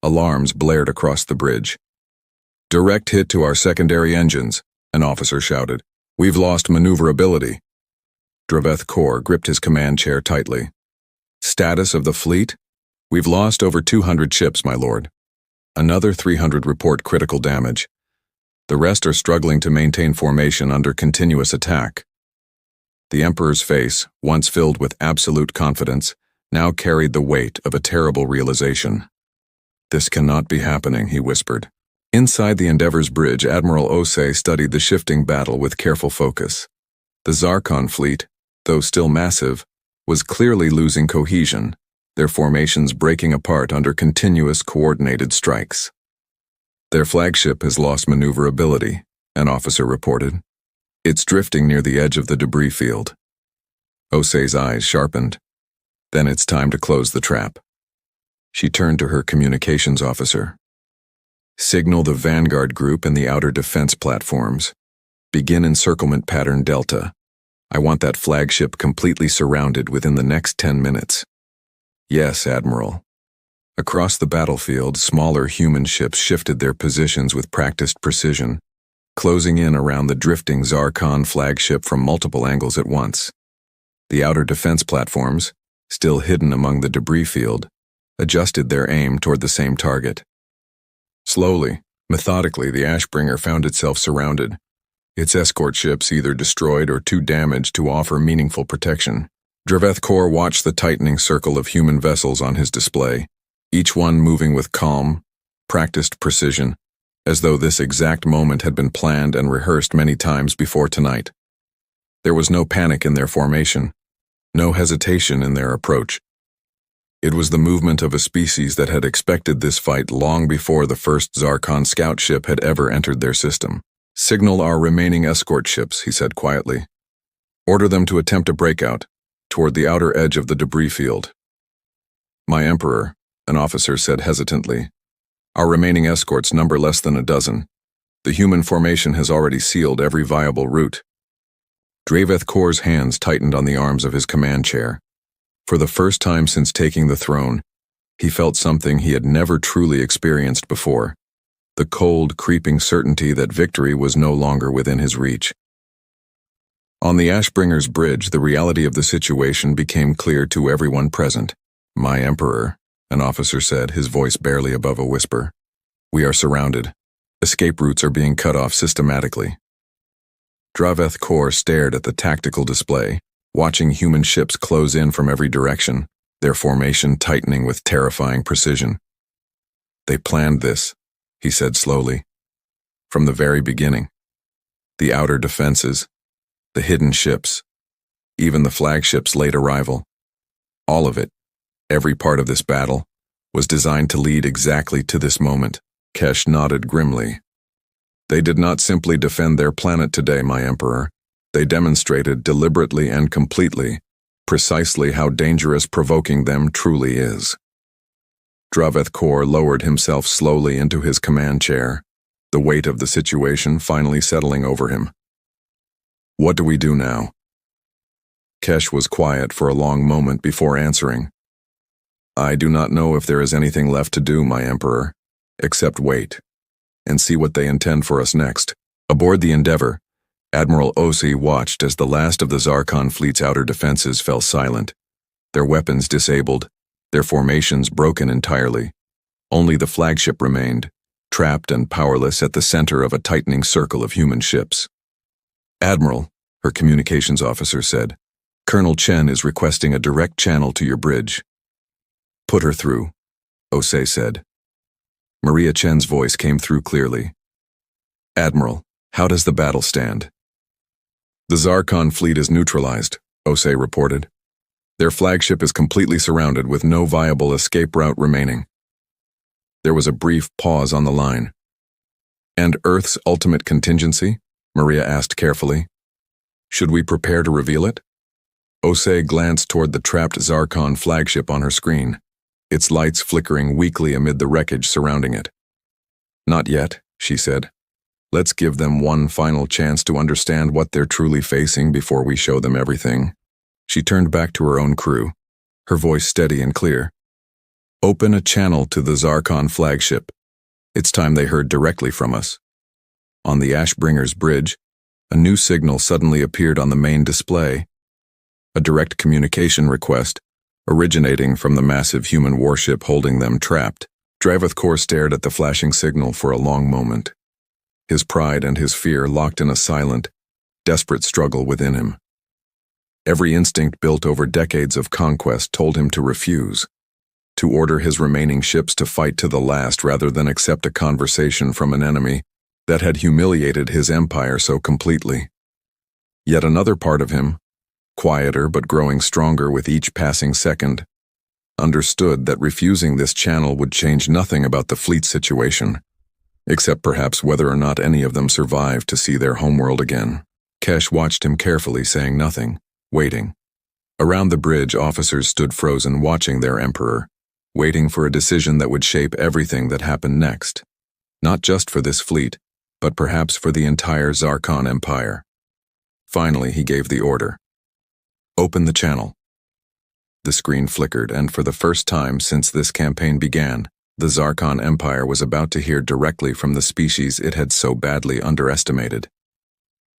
Alarms blared across the bridge. "Direct hit to our secondary engines," an officer shouted. "We've lost maneuverability." Draveth Kor gripped his command chair tightly. "Status of the fleet? We've lost over 200 ships, my lord. Another 300 report critical damage. The rest are struggling to maintain formation under continuous attack." The Emperor's face, once filled with absolute confidence, now carried the weight of a terrible realization. "This cannot be happening," he whispered. Inside the Endeavor's bridge, Admiral Osei studied the shifting battle with careful focus. The Zarkon fleet, though still massive, was clearly losing cohesion, their formations breaking apart under continuous coordinated strikes. "Their flagship has lost maneuverability," an officer reported. "It's drifting near the edge of the debris field." Osei's eyes sharpened. "Then it's time to close the trap." She turned to her communications officer. "Signal the Vanguard group and the outer defense platforms. Begin encirclement pattern Delta. I want that flagship completely surrounded within the next 10 minutes. Yes, Admiral. Across the battlefield, smaller human ships shifted their positions with practiced precision, closing in around the drifting Zarkon flagship from multiple angles at once. The outer defense platforms, still hidden among the debris field, adjusted their aim toward the same target. Slowly, methodically, the Ashbringer found itself surrounded, its escort ships either destroyed or too damaged to offer meaningful protection. Draveth Kor watched the tightening circle of human vessels on his display, each one moving with calm, practiced precision, as though this exact moment had been planned and rehearsed many times before tonight. There was no panic in their formation, no hesitation in their approach. It was the movement of a species that had expected this fight long before the first Zarkon scout ship had ever entered their system. "Signal our remaining escort ships," he said quietly. "Order them to attempt a breakout toward the outer edge of the debris field." "My Emperor," an officer said hesitantly, "our remaining escorts number less than a dozen. The human formation has already sealed every viable route." Draveth Kor's hands tightened on the arms of his command chair. For the first time since taking the throne, he felt something he had never truly experienced before, the cold, creeping certainty that victory was no longer within his reach. On the Ashbringer's bridge, the reality of the situation became clear to everyone present. "My Emperor," an officer said, his voice barely above a whisper. "We are surrounded. Escape routes are being cut off systematically." Draveth Kor stared at the tactical display, watching human ships close in from every direction, their formation tightening with terrifying precision. "They planned this," he said slowly. "From the very beginning. The outer defenses, the hidden ships, even the flagship's late arrival. All of it, every part of this battle, was designed to lead exactly to this moment." Kesh nodded grimly. "They did not simply defend their planet today, my Emperor. They demonstrated deliberately and completely precisely how dangerous provoking them truly is." Draveth Kor lowered himself slowly into his command chair, the weight of the situation finally settling over him. "What do we do now?" Kesh was quiet for a long moment before answering. "I do not know if there is anything left to do, my Emperor, except wait, and see what they intend for us next." Aboard the Endeavor, Admiral Osi watched as the last of the Zarkon fleet's outer defenses fell silent, their weapons disabled, their formations broken entirely. Only the flagship remained, trapped and powerless at the center of a tightening circle of human ships. "Admiral," her communications officer said, "Colonel Chen is requesting a direct channel to your bridge." "Put her through," Osei said. Maria Chen's voice came through clearly. "Admiral, how does the battle stand?" "The Zarkon fleet is neutralized," Osei reported. "Their flagship is completely surrounded with no viable escape route remaining." There was a brief pause on the line. "And Earth's ultimate contingency?" Maria asked carefully. "Should we prepare to reveal it?" Osei glanced toward the trapped Zarkon flagship on her screen, its lights flickering weakly amid the wreckage surrounding it. "Not yet," she said. "Let's give them one final chance to understand what they're truly facing before we show them everything." She turned back to her own crew, her voice steady and clear. "Open a channel to the Zarkon flagship. It's time they heard directly from us." On the Ashbringer's bridge, a new signal suddenly appeared on the main display. A direct communication request, originating from the massive human warship holding them trapped. Draveth Kor stared at the flashing signal for a long moment, his pride and his fear locked in a silent, desperate struggle within him. Every instinct built over decades of conquest told him to refuse, to order his remaining ships to fight to the last rather than accept a conversation from an enemy that had humiliated his empire so completely. Yet another part of him, quieter but growing stronger with each passing second, understood that refusing this channel would change nothing about the fleet situation, except perhaps whether or not any of them survived to see their homeworld again. Kesh watched him carefully, saying nothing, waiting. Around the bridge, officers stood frozen, watching their emperor, waiting for a decision that would shape everything that happened next, not just for this fleet, but perhaps for the entire Zarkon Empire. Finally, he gave the order. Open the channel. The screen flickered, and for the first time since this campaign began, the Zarkon Empire was about to hear directly from the species it had so badly underestimated.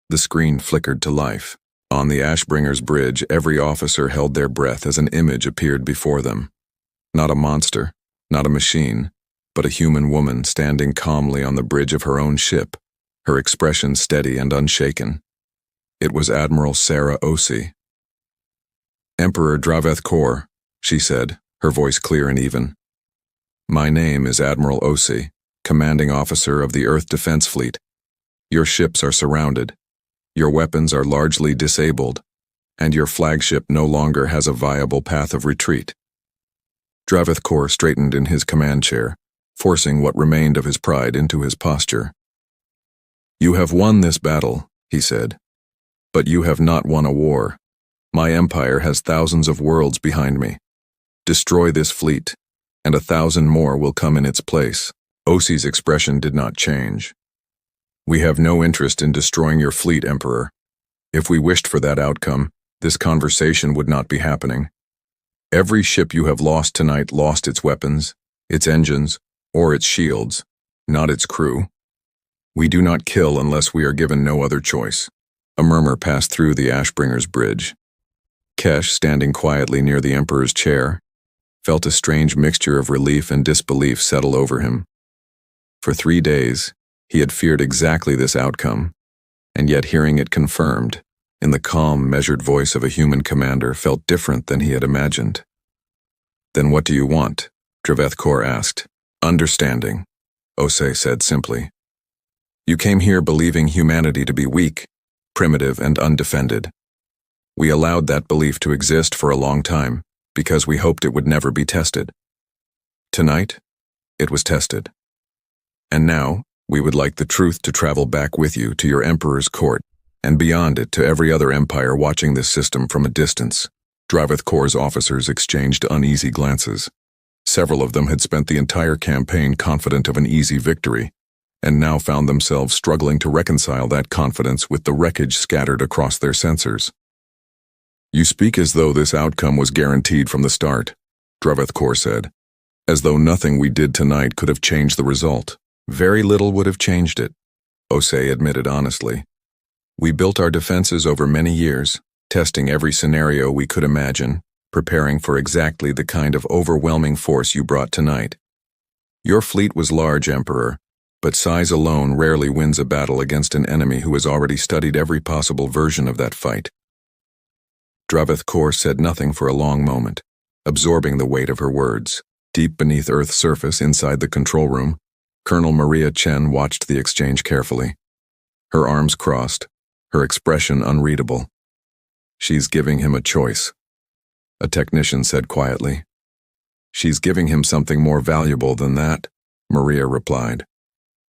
The screen flickered to life. On the Ashbringer's bridge, every officer held their breath as an image appeared before them. Not a monster, not a machine, but a human woman standing calmly on the bridge of her own ship, her expression steady and unshaken. It was Admiral Sarah Osi. "Emperor Draveth Kor," she said, her voice clear and even. "My name is Admiral Osi, commanding officer of the Earth Defense Fleet. Your ships are surrounded. Your weapons are largely disabled, and your flagship no longer has a viable path of retreat." Draveth Kor straightened in his command chair, forcing what remained of his pride into his posture. "You have won this battle," he said, "but you have not won a war. My empire has thousands of worlds behind me. Destroy this fleet, and 1,000 more will come in its place." Osi's expression did not change. "We have no interest in destroying your fleet, Emperor. If we wished for that outcome, this conversation would not be happening. Every ship you have lost tonight lost its weapons, its engines, or its shields, not its crew. We do not kill unless we are given no other choice." A murmur passed through the Ashbringer's bridge. Kesh, standing quietly near the Emperor's chair, felt a strange mixture of relief and disbelief settle over him. For 3 days, he had feared exactly this outcome, and yet hearing it confirmed, in the calm, measured voice of a human commander, felt different than he had imagined. "Then what do you want?" Draveth Kor asked. "Understanding," Osei said simply. "You came here believing humanity to be weak, primitive, and undefended. We allowed that belief to exist for a long time because we hoped it would never be tested. Tonight, it was tested. And now, we would like the truth to travel back with you to your Emperor's court, and beyond it to every other empire watching this system from a distance." Draveth Kor's officers exchanged uneasy glances. Several of them had spent the entire campaign confident of an easy victory, and now found themselves struggling to reconcile that confidence with the wreckage scattered across their sensors. "You speak as though this outcome was guaranteed from the start," Draveth Kor said. "As though nothing we did tonight could have changed the result." "Very little would have changed it," Osei admitted honestly. "We built our defenses over many years, testing every scenario we could imagine, preparing for exactly the kind of overwhelming force you brought tonight. Your fleet was large, Emperor, but size alone rarely wins a battle against an enemy who has already studied every possible version of that fight." Draveth Kor said nothing for a long moment, absorbing the weight of her words. Deep beneath Earth's surface inside the control room, Colonel Maria Chen watched the exchange carefully. Her arms crossed, her expression unreadable. "She's giving him a choice," a technician said quietly. "She's giving him something more valuable than that," Maria replied.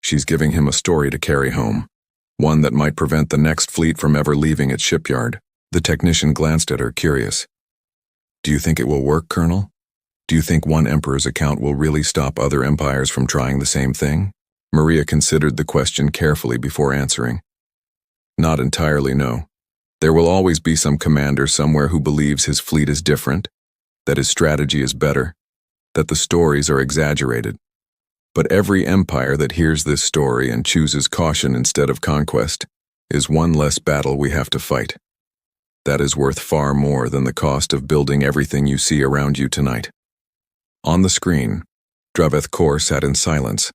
"She's giving him a story to carry home, one that might prevent the next fleet from ever leaving its shipyard." The technician glanced at her, curious. "Do you think it will work, Colonel? Do you think one emperor's account will really stop other empires from trying the same thing?" Maria considered the question carefully before answering. "Not entirely, no. There will always be some commander somewhere who believes his fleet is different, that his strategy is better, that the stories are exaggerated. But every empire that hears this story and chooses caution instead of conquest is one less battle we have to fight. That is worth far more than the cost of building everything you see around you tonight." On the screen, Draveth Kor sat in silence,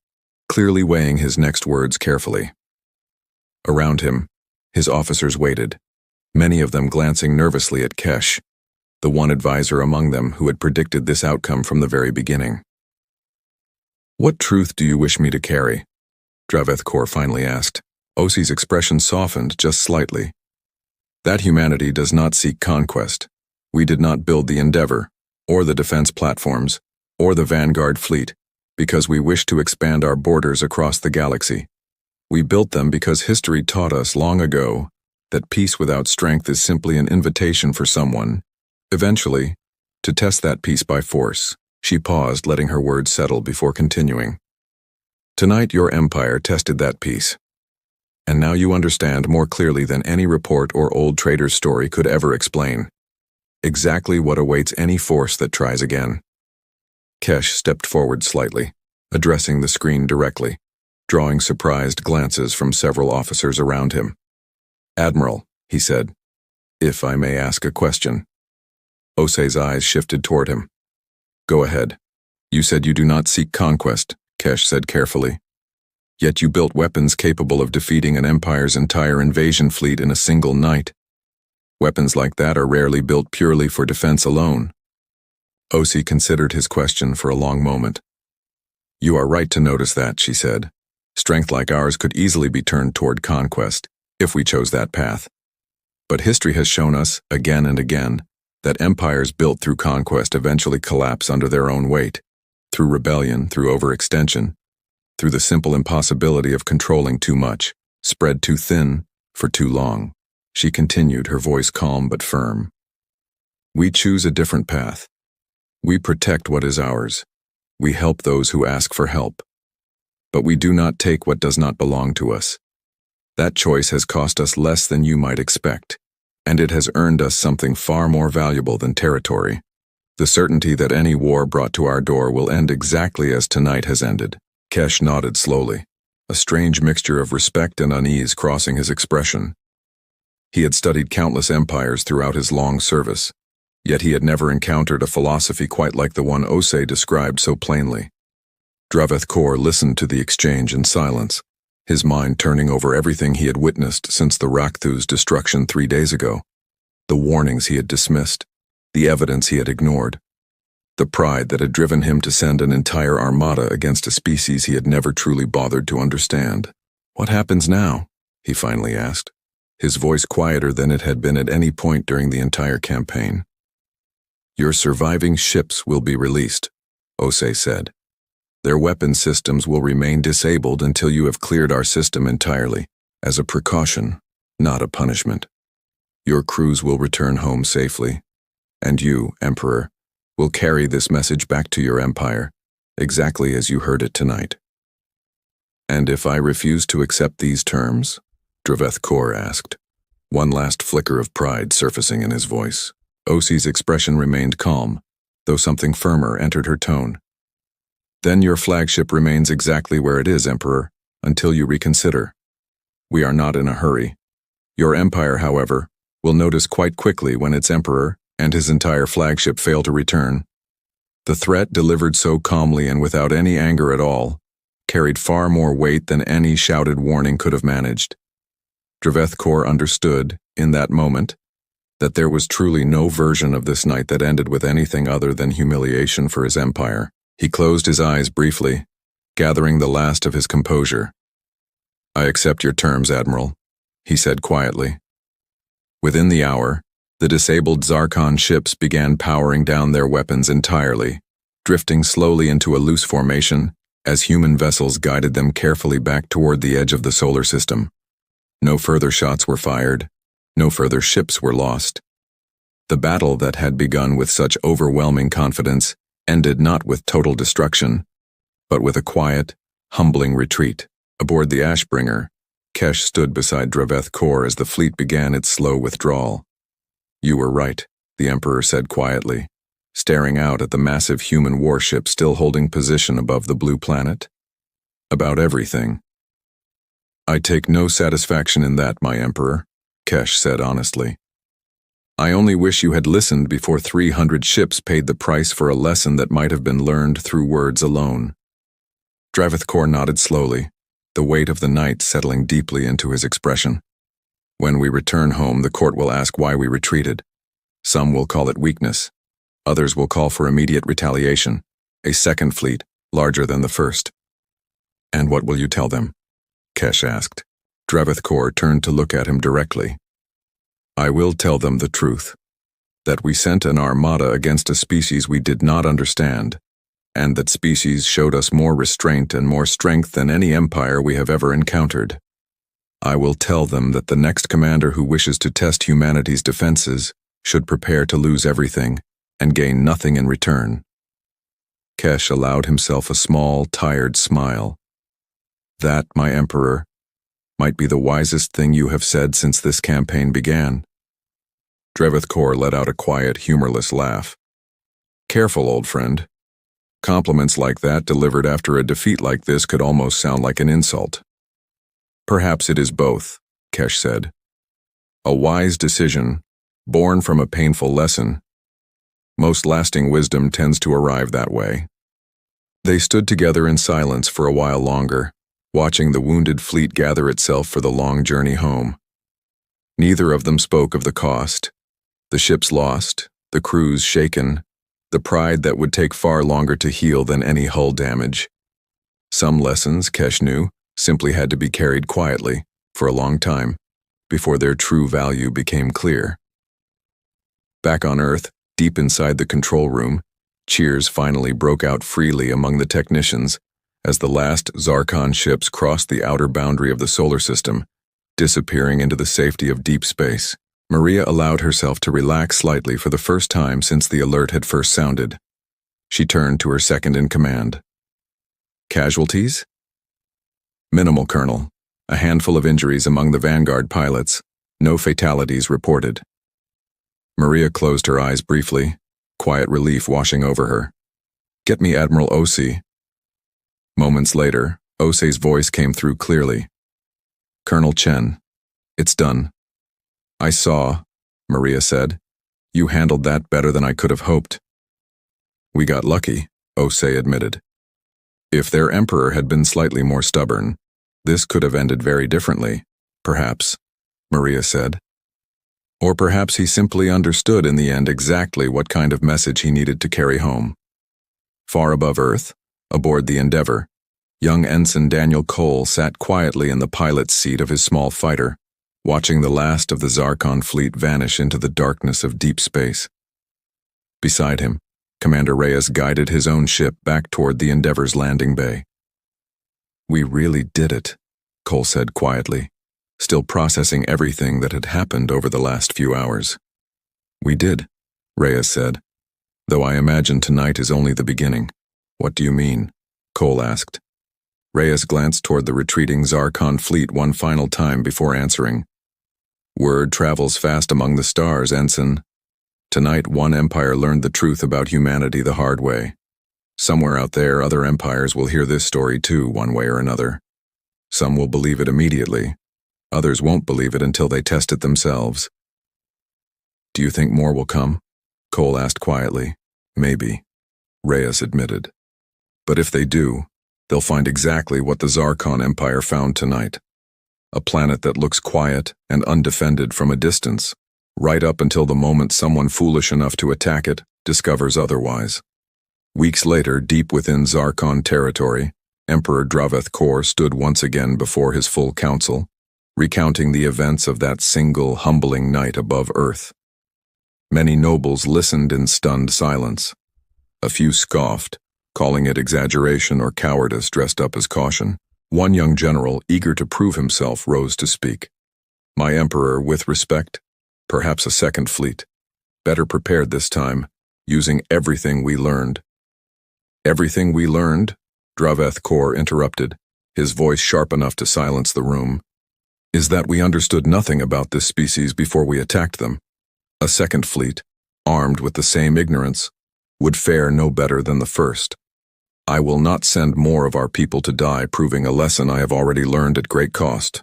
clearly weighing his next words carefully. Around him, his officers waited, many of them glancing nervously at Kesh, the one advisor among them who had predicted this outcome from the very beginning. "What truth do you wish me to carry?" Draveth Kor finally asked. Osi's expression softened just slightly. "That humanity does not seek conquest. We did not build the Endeavor, or the defense platforms, or the Vanguard fleet, because we wish to expand our borders across the galaxy. We built them because history taught us long ago that peace without strength is simply an invitation for someone, eventually, to test that peace by force." She paused, letting her words settle before continuing. "Tonight your empire tested that peace. And now you understand more clearly than any report or old trader's story could ever explain. Exactly what awaits any force that tries again. Kesh stepped forward slightly, addressing the screen directly, drawing surprised glances from several officers around him. "Admiral," he said, "if I may ask a question." Osei's eyes shifted toward him. "Go ahead. You said you do not seek conquest," Kesh said carefully. "Yet you built weapons capable of defeating an empire's entire invasion fleet in a single night. Weapons like that are rarely built purely for defense alone." Osei considered his question for a long moment. "You are right to notice that," she said. "Strength like ours could easily be turned toward conquest, if we chose that path. But history has shown us, again and again, that empires built through conquest eventually collapse under their own weight, through rebellion, through overextension, through the simple impossibility of controlling too much, spread too thin, for too long." She continued, her voice calm but firm. "We choose a different path. We protect what is ours. We help those who ask for help. But we do not take what does not belong to us. That choice has cost us less than you might expect, and it has earned us something far more valuable than territory. The certainty that any war brought to our door will end exactly as tonight has ended." Kesh nodded slowly, a strange mixture of respect and unease crossing his expression. He had studied countless empires throughout his long service, yet he had never encountered a philosophy quite like the one Osei described so plainly. Draveth Kor listened to the exchange in silence, his mind turning over everything he had witnessed since the Rakthu's destruction 3 days ago, the warnings he had dismissed, the evidence he had ignored, the pride that had driven him to send an entire armada against a species he had never truly bothered to understand. "What happens now?" he finally asked, his voice quieter than it had been at any point during the entire campaign. "Your surviving ships will be released," Osei said. "Their weapon systems will remain disabled until you have cleared our system entirely, as a precaution, not a punishment. Your crews will return home safely, and you, Emperor, will carry this message back to your empire, exactly as you heard it tonight." "And if I refuse to accept these terms?" Draveth Kor asked, one last flicker of pride surfacing in his voice. Osei's expression remained calm, though something firmer entered her tone. "Then your flagship remains exactly where it is, Emperor, until you reconsider. We are not in a hurry. Your empire, however, will notice quite quickly when its emperor and his entire flagship fail to return." The threat, delivered so calmly and without any anger at all, carried far more weight than any shouted warning could have managed. Draveth Kor understood, in that moment, that there was truly no version of this night that ended with anything other than humiliation for his empire. He closed his eyes briefly, gathering the last of his composure. "I accept your terms, Admiral," he said quietly. Within the hour, the disabled Zarkon ships began powering down their weapons entirely, drifting slowly into a loose formation as human vessels guided them carefully back toward the edge of the solar system. No further shots were fired, no further ships were lost. The battle that had begun with such overwhelming confidence ended not with total destruction, but with a quiet, humbling retreat. Aboard the Ashbringer, Kesh stood beside Draveth Kor as the fleet began its slow withdrawal. "You were right," the Emperor said quietly, staring out at the massive human warship still holding position above the blue planet. "About everything." "I take no satisfaction in that, my Emperor," Kesh said honestly. "I only wish you had listened before 300 ships paid the price for a lesson that might have been learned through words alone." Draveth Kor nodded slowly, the weight of the night settling deeply into his expression. "When we return home, the court will ask why we retreated. Some will call it weakness. Others will call for immediate retaliation, a second fleet, larger than the first." "And what will you tell them?" Kesh asked. Draveth Kor turned to look at him directly. "I will tell them the truth, that we sent an armada against a species we did not understand, and that species showed us more restraint and more strength than any empire we have ever encountered. I will tell them that the next commander who wishes to test humanity's defenses should prepare to lose everything and gain nothing in return." Kesh allowed himself a small, tired smile. "That, my Emperor, might be the wisest thing you have said since this campaign began." Dreveth Kor let out a quiet, humorless laugh. Careful, old friend. Compliments like that delivered after a defeat like this could almost sound like an insult. Perhaps it is both, Kesh said. A wise decision, born from a painful lesson. Most lasting wisdom tends to arrive that way. They stood together in silence for a while longer, watching the wounded fleet gather itself for the long journey home. Neither of them spoke of the cost. The ships lost, the crews shaken, the pride that would take far longer to heal than any hull damage. Some lessons, Kesh knew, simply had to be carried quietly, for a long time, before their true value became clear. Back on Earth, deep inside the control room, cheers finally broke out freely among the technicians as the last Zarkon ships crossed the outer boundary of the solar system, disappearing into the safety of deep space. Maria allowed herself to relax slightly for the first time since the alert had first sounded. She turned to her second-in-command. Casualties? Minimal, Colonel. A handful of injuries among the Vanguard pilots. No fatalities reported. Maria closed her eyes briefly, quiet relief washing over her. Get me Admiral Osei. Moments later, Osei's voice came through clearly. Colonel Chen, it's done. I saw, Maria said. You handled that better than I could have hoped. We got lucky, Osei admitted. If their emperor had been slightly more stubborn, this could have ended very differently, perhaps, Maria said. Or perhaps he simply understood in the end exactly what kind of message he needed to carry home. Far above Earth, aboard the Endeavour, young Ensign Daniel Cole sat quietly in the pilot's seat of his small fighter, watching the last of the Zarkon fleet vanish into the darkness of deep space. Beside him, Commander Reyes guided his own ship back toward the Endeavour's landing bay. We really did it, Cole said quietly, still processing everything that had happened over the last few hours. We did, Reyes said, though I imagine tonight is only the beginning. What do you mean? Cole asked. Reyes glanced toward the retreating Zarkon fleet one final time before answering. Word travels fast among the stars, Ensign. Tonight, one empire learned the truth about humanity the hard way. Somewhere out there, other empires will hear this story too, one way or another. Some will believe it immediately. Others won't believe it until they test it themselves. Do you think more will come? Cole asked quietly. Maybe, Reyes admitted. But if they do, they'll find exactly what the Zarkon Empire found tonight. A planet that looks quiet and undefended from a distance, right up until the moment someone foolish enough to attack it discovers otherwise. Weeks later, deep within Zarkon territory, Emperor Dreveth Kor stood once again before his full council, recounting the events of that single, humbling night above Earth. Many nobles listened in stunned silence. A few scoffed, calling it exaggeration or cowardice dressed up as caution. One young general, eager to prove himself, rose to speak. My emperor, with respect, perhaps a second fleet, better prepared this time, using everything we learned. Everything we learned? Dreveth Kor interrupted, his voice sharp enough to silence the room. Is that we understood nothing about this species before we attacked them. A second fleet, armed with the same ignorance, would fare no better than the first. I will not send more of our people to die, proving a lesson I have already learned at great cost.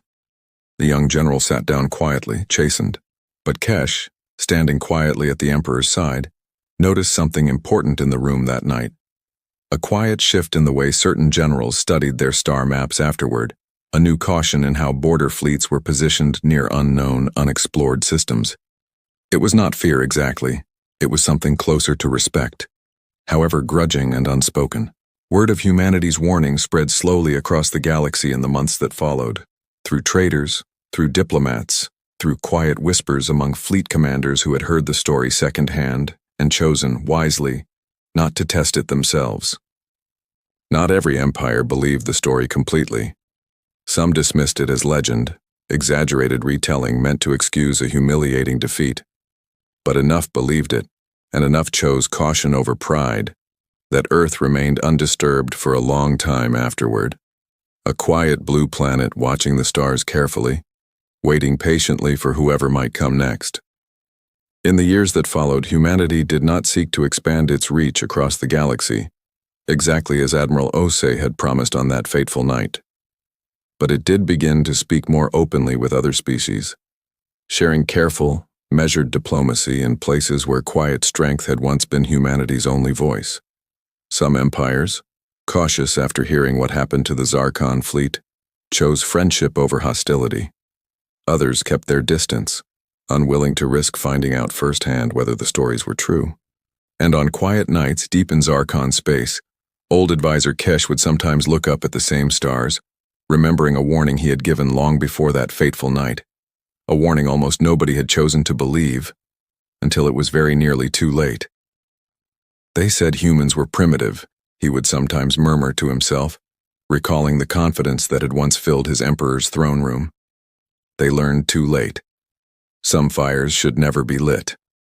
The young general sat down quietly, chastened. But Kesh, standing quietly at the Emperor's side, noticed something important in the room that night. A quiet shift in the way certain generals studied their star maps afterward, a new caution in how border fleets were positioned near unknown, unexplored systems. It was not fear exactly. It was something closer to respect, however grudging and unspoken. Word of humanity's warning spread slowly across the galaxy in the months that followed, through traders, through diplomats, through quiet whispers among fleet commanders who had heard the story secondhand and chosen, wisely, not to test it themselves. Not every empire believed the story completely. Some dismissed it as legend, exaggerated retelling meant to excuse a humiliating defeat. But enough believed it, and enough chose caution over pride, that Earth remained undisturbed for a long time afterward. A quiet blue planet watching the stars carefully, waiting patiently for whoever might come next. In the years that followed, humanity did not seek to expand its reach across the galaxy, exactly as Admiral Osei had promised on that fateful night. But it did begin to speak more openly with other species, sharing careful, measured diplomacy in places where quiet strength had once been humanity's only voice. Some empires, cautious after hearing what happened to the Zarkon fleet, chose friendship over hostility. Others kept their distance, unwilling to risk finding out firsthand whether the stories were true. And on quiet nights deep in Zarkon space, old advisor Kesh would sometimes look up at the same stars, remembering a warning he had given long before that fateful night. A warning almost nobody had chosen to believe, until it was very nearly too late. They said humans were primitive, he would sometimes murmur to himself, recalling the confidence that had once filled his emperor's throne room. They learned too late. Some fires should never be lit.